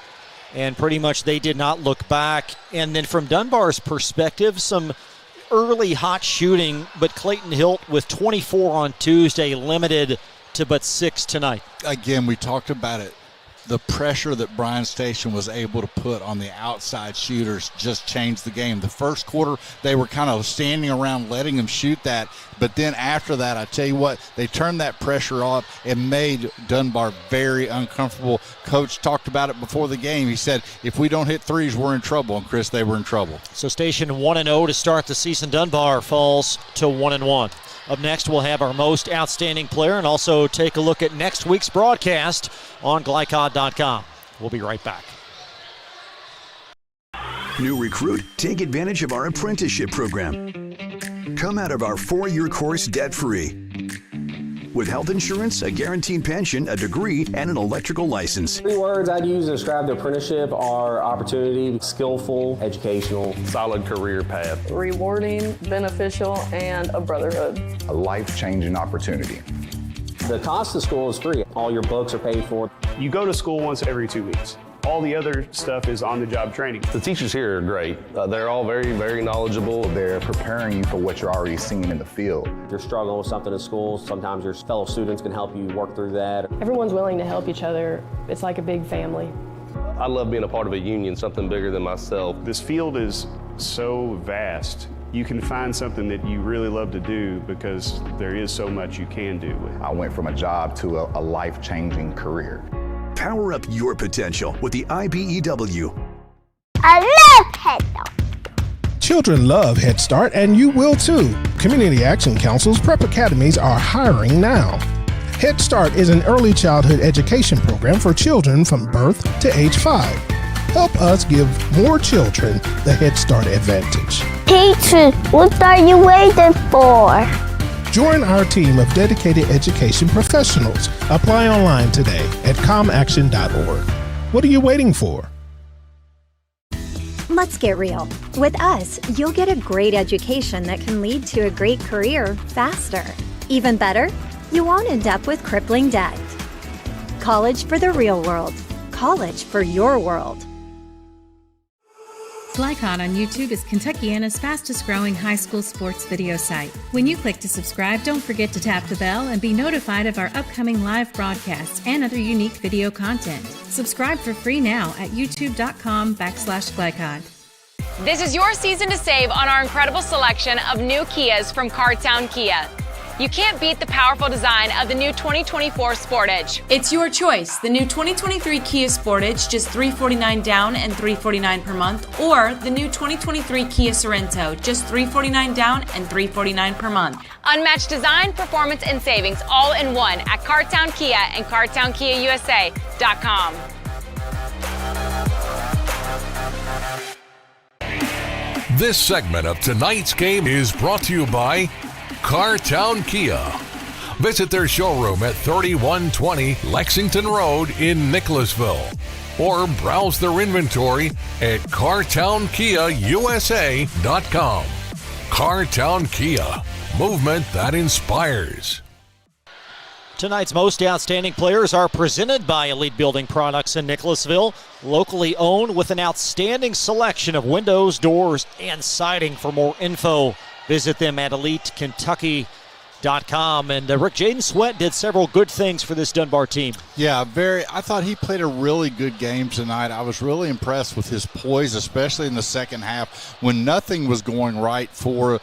And pretty much they did not look back. And then from Dunbar's perspective, some early hot shooting, but Clayton Hilt with 24 on Tuesday, limited to but 6 tonight. Again, we talked about it. The pressure that Bryan Station was able to put on the outside shooters just changed the game. The first quarter, they were kind of standing around letting them shoot that. But then after that, I tell you what, they turned that pressure off and made Dunbar very uncomfortable. Coach talked about it before the game. He said, if we don't hit threes, we're in trouble. And, Chris, they were in trouble. So Station 1-0 to start the season. Dunbar falls to 1-1. Up next, we'll have our most outstanding player and also take a look at next week's broadcast on Glycod.com. We'll be right back. New recruit? Take advantage of our apprenticeship program. Come out of our 4-year course debt-free. With health insurance, a guaranteed pension, a degree, and an electrical license. 3 words I'd use to describe the apprenticeship are opportunity, skillful, educational, solid career path, rewarding, beneficial, and a brotherhood. A life-changing opportunity. The cost of school is free. All your books are paid for. You go to school once every 2 weeks. All the other stuff is on-the-job training. The teachers here are great. They're all very, very knowledgeable. They're preparing you for what you're already seeing in the field. If you're struggling with something in school, sometimes your fellow students can help you work through that. Everyone's willing to help each other. It's like a big family. I love being a part of a union, something bigger than myself. This field is so vast. You can find something that you really love to do because there is so much you can do. I went from a job to a life-changing career. Power up your potential with the IBEW. I love Head Start. Children love Head Start, and you will too. Community Action Council's prep academies are hiring now. Head Start is an early childhood education program for children from birth to age 5. Help us give more children the Head Start advantage. Teacher, what are you waiting for? Join our team of dedicated education professionals. Apply online today at comaction.org. What are you waiting for? Let's get real. With us, you'll get a great education that can lead to a great career faster. Even better, you won't end up with crippling debt. College for the real world. College for your world. GlyCod on YouTube is Kentuckiana's fastest growing high school sports video site. When you click to subscribe, don't forget to tap the bell and be notified of our upcoming live broadcasts and other unique video content. Subscribe for free now at youtube.com/GlyCod. This is your season to save on our incredible selection of new Kias from Cardtown Kia. You can't beat the powerful design of the new 2024 Sportage. It's your choice. The new 2023 Kia Sportage, just $349 down and $349 per month, or the new 2023 Kia Sorento, just $349 down and $349 per month. Unmatched design, performance, and savings all in one at Cardtown Kia and CardtownKiaUSA.com. This segment of tonight's game is brought to you by Cardtown Kia. Visit their showroom at 3120 Lexington Road in Nicholasville, or browse their inventory at CardtownKiaUSA.com. Cardtown Kia, movement that inspires. Tonight's most outstanding players are presented by Elite Building Products in Nicholasville, locally owned with an outstanding selection of windows, doors, and siding. For more info, visit them at EliteKentucky.com. And Rick, Jaden Sweat did several good things for this Dunbar team. Yeah, I thought he played a really good game tonight. I was really impressed with his poise, especially in the second half when nothing was going right for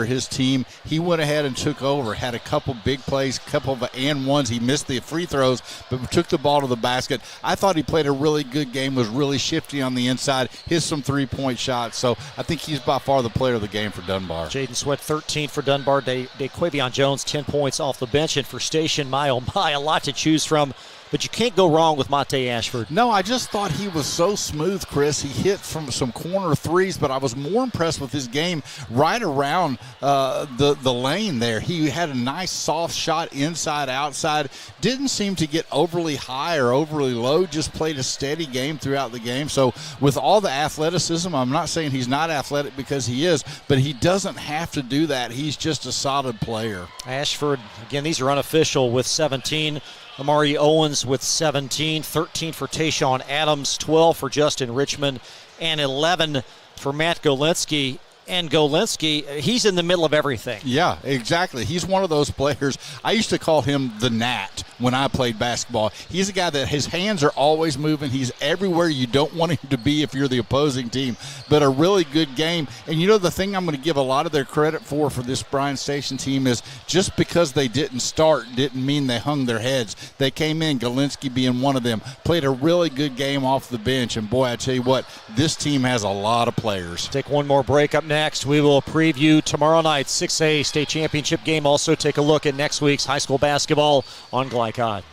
his team. He went ahead and took over, had a couple big plays, a couple of and ones. He missed the free throws, but took the ball to the basket. I thought he played a really good game, was really shifty on the inside, hit some three-point shots. So I think he's by far the player of the game for Dunbar. Jaden Sweat, 13 for Dunbar. Daquavion Jones, 10 points off the bench. And for Station, a lot to choose from. But you can't go wrong with Monte Ashford. No, I just thought he was so smooth, Chris. He hit from some corner threes, but I was more impressed with his game right around the lane there. He had a nice soft shot inside, outside. Didn't seem to get overly high or overly low, just played a steady game throughout the game. So with all the athleticism, I'm not saying he's not athletic because he is, but he doesn't have to do that. He's just a solid player. Ashford, again, these are unofficial, with 17. Amari Owens with 17, 13 for Tayshawn Adams, 12 for Justin Richmond, and 11 for Matt Golinski. And Golinski, he's in the middle of everything. Yeah, exactly. He's one of those players. I used to call him the Gnat when I played basketball. He's a guy that his hands are always moving. He's everywhere you don't want him to be if you're the opposing team. But a really good game. And you know, the thing I'm going to give a lot of their credit for this Bryan Station team is just because they didn't start didn't mean they hung their heads. They came in, Golinski being one of them, played a really good game off the bench. And boy, I tell you what, this team has a lot of players. Take one more break. Up next, we will preview tomorrow night's 6A state championship game. Also take a look at next week's high school basketball on GlyCod.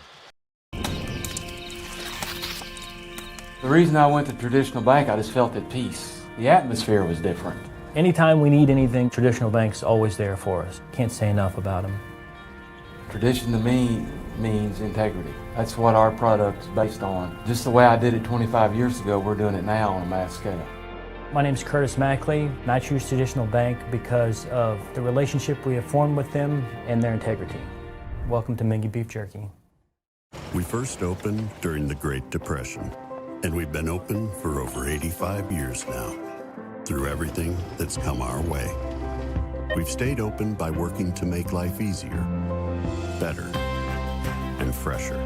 The reason I went to traditional bank, I just felt at peace. The atmosphere was different. Anytime we need anything, Traditional Bank's always there for us. Can't say enough about them. Tradition to me means integrity. That's what our product's based on. Just the way I did it 25 years ago, we're doing it now on a mass scale. My name's Curtis Mackley, and I choose Traditional Bank because of the relationship we have formed with them and their integrity. Welcome to Mingy Beef Jerky. We first opened during the Great Depression, and we've been open for over 85 years now. Through everything that's come our way, we've stayed open by working to make life easier, better, and fresher.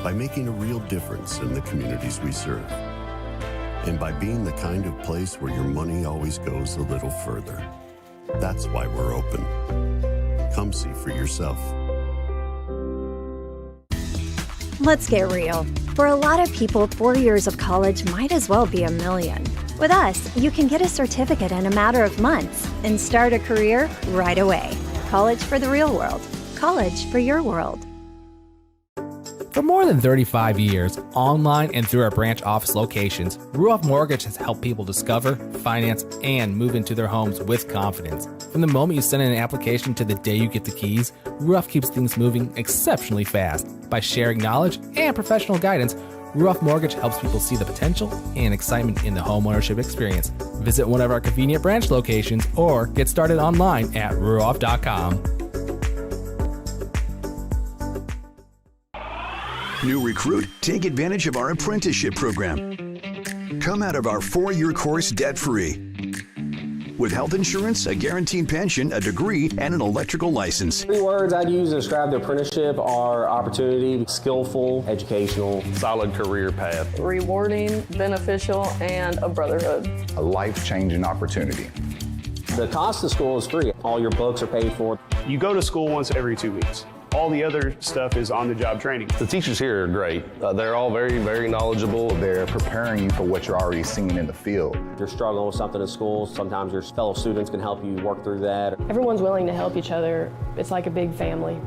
By making a real difference in the communities we serve. And by being the kind of place where your money always goes a little further. That's why we're open. Come see for yourself. Let's get real. For a lot of people, 4 years of college might as well be a million. With us, you can get a certificate in a matter of months and start a career right away. College for the real world. College for your world. For more than 35 years, online and through our branch office locations, Ruoff Mortgage has helped people discover, finance, and move into their homes with confidence. From the moment you send in an application to the day you get the keys, Ruoff keeps things moving exceptionally fast. By sharing knowledge and professional guidance, Ruoff Mortgage helps people see the potential and excitement in the homeownership experience. Visit one of our convenient branch locations or get started online at ruoff.com. New recruit, take advantage of our apprenticeship program. Come out of our 4-year course debt-free. With health insurance, a guaranteed pension, a degree, and an electrical license. 3 words I'd use to describe the apprenticeship are opportunity, skillful, educational, solid career path, Rewarding, beneficial, and a brotherhood. A life-changing opportunity. The cost of school is free. All your books are paid for. You go to school once every 2 weeks. All the other stuff is on-the-job training. The teachers here are great. They're all very, very knowledgeable. They're preparing you for what you're already seeing in the field. If you're struggling with something in school, sometimes your fellow students can help you work through that. Everyone's willing to help each other. It's like a big family.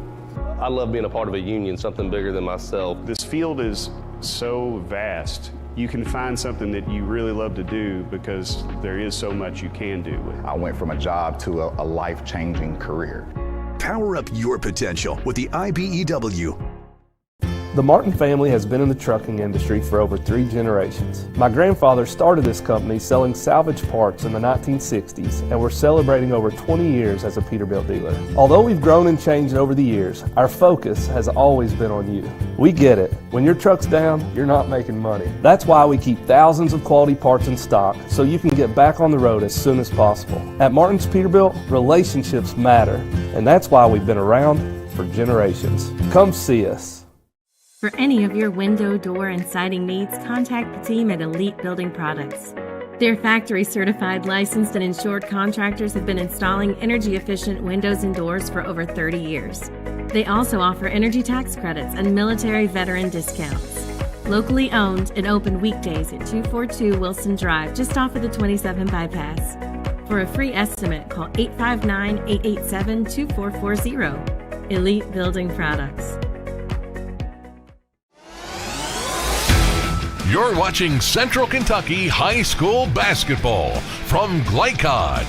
I love being a part of a union, something bigger than myself. This field is so vast. You can find something that you really love to do because there is so much you can do with it. I went from a job to a life-changing career. Power up your potential with the IBEW. The Martin family has been in the trucking industry for over 3 generations. My grandfather started this company selling salvage parts in the 1960s, and we're celebrating over 20 years as a Peterbilt dealer. Although we've grown and changed over the years, our focus has always been on you. We get it. When your truck's down, you're not making money. That's why we keep thousands of quality parts in stock so you can get back on the road as soon as possible. At Martin's Peterbilt, relationships matter, and that's why we've been around for generations. Come see us. For any of your window, door, and siding needs, contact the team at Elite Building Products. Their factory-certified, licensed, and insured contractors have been installing energy-efficient windows and doors for over 30 years. They also offer energy tax credits and military veteran discounts. Locally owned and open weekdays at 242 Wilson Drive, just off of the 27 bypass. For a free estimate, call 859-887-2440. Elite Building Products. You're watching Central Kentucky High School Basketball from Glycod.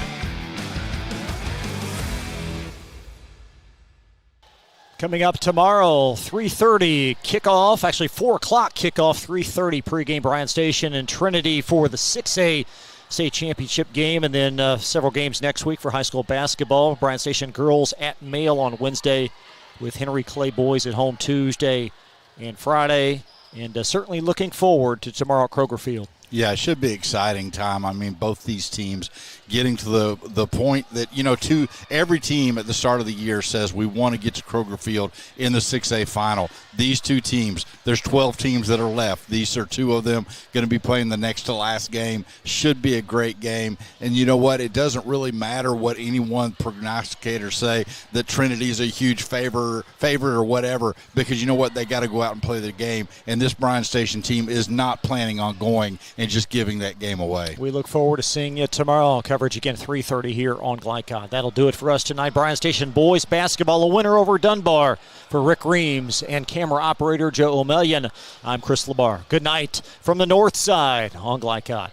Coming up tomorrow, 3:30 kickoff, actually 4 o'clock kickoff, 3:30 pregame Bryan Station and Trinity for the 6A state championship game, and then several games next week for high school basketball. Bryan Station girls at Mail on Wednesday with Henry Clay boys at home Tuesday and Friday. And certainly looking forward to tomorrow at Kroger Field. Yeah, it should be an exciting time. I mean, both these teams getting to the point that, every team at the start of the year says we want to get to Kroger Field in the 6A final. These two teams, there's 12 teams that are left. These are 2 of them going to be playing the next to last game. Should be a great game. And you know what? It doesn't really matter what any one prognosticator say that Trinity is a huge favorite or whatever, because you know what? They got to go out and play the game. And this Bryan Station team is not planning on going and just giving that game away. We look forward to seeing you tomorrow. Coverage again 3:30 here on Glycod. That'll do it for us tonight. Bryan Station boys basketball, a winner over Dunbar. For Rick Reams and camera operator Joe O'Melion, I'm Chris Labar. Good night from the north side on Glycod.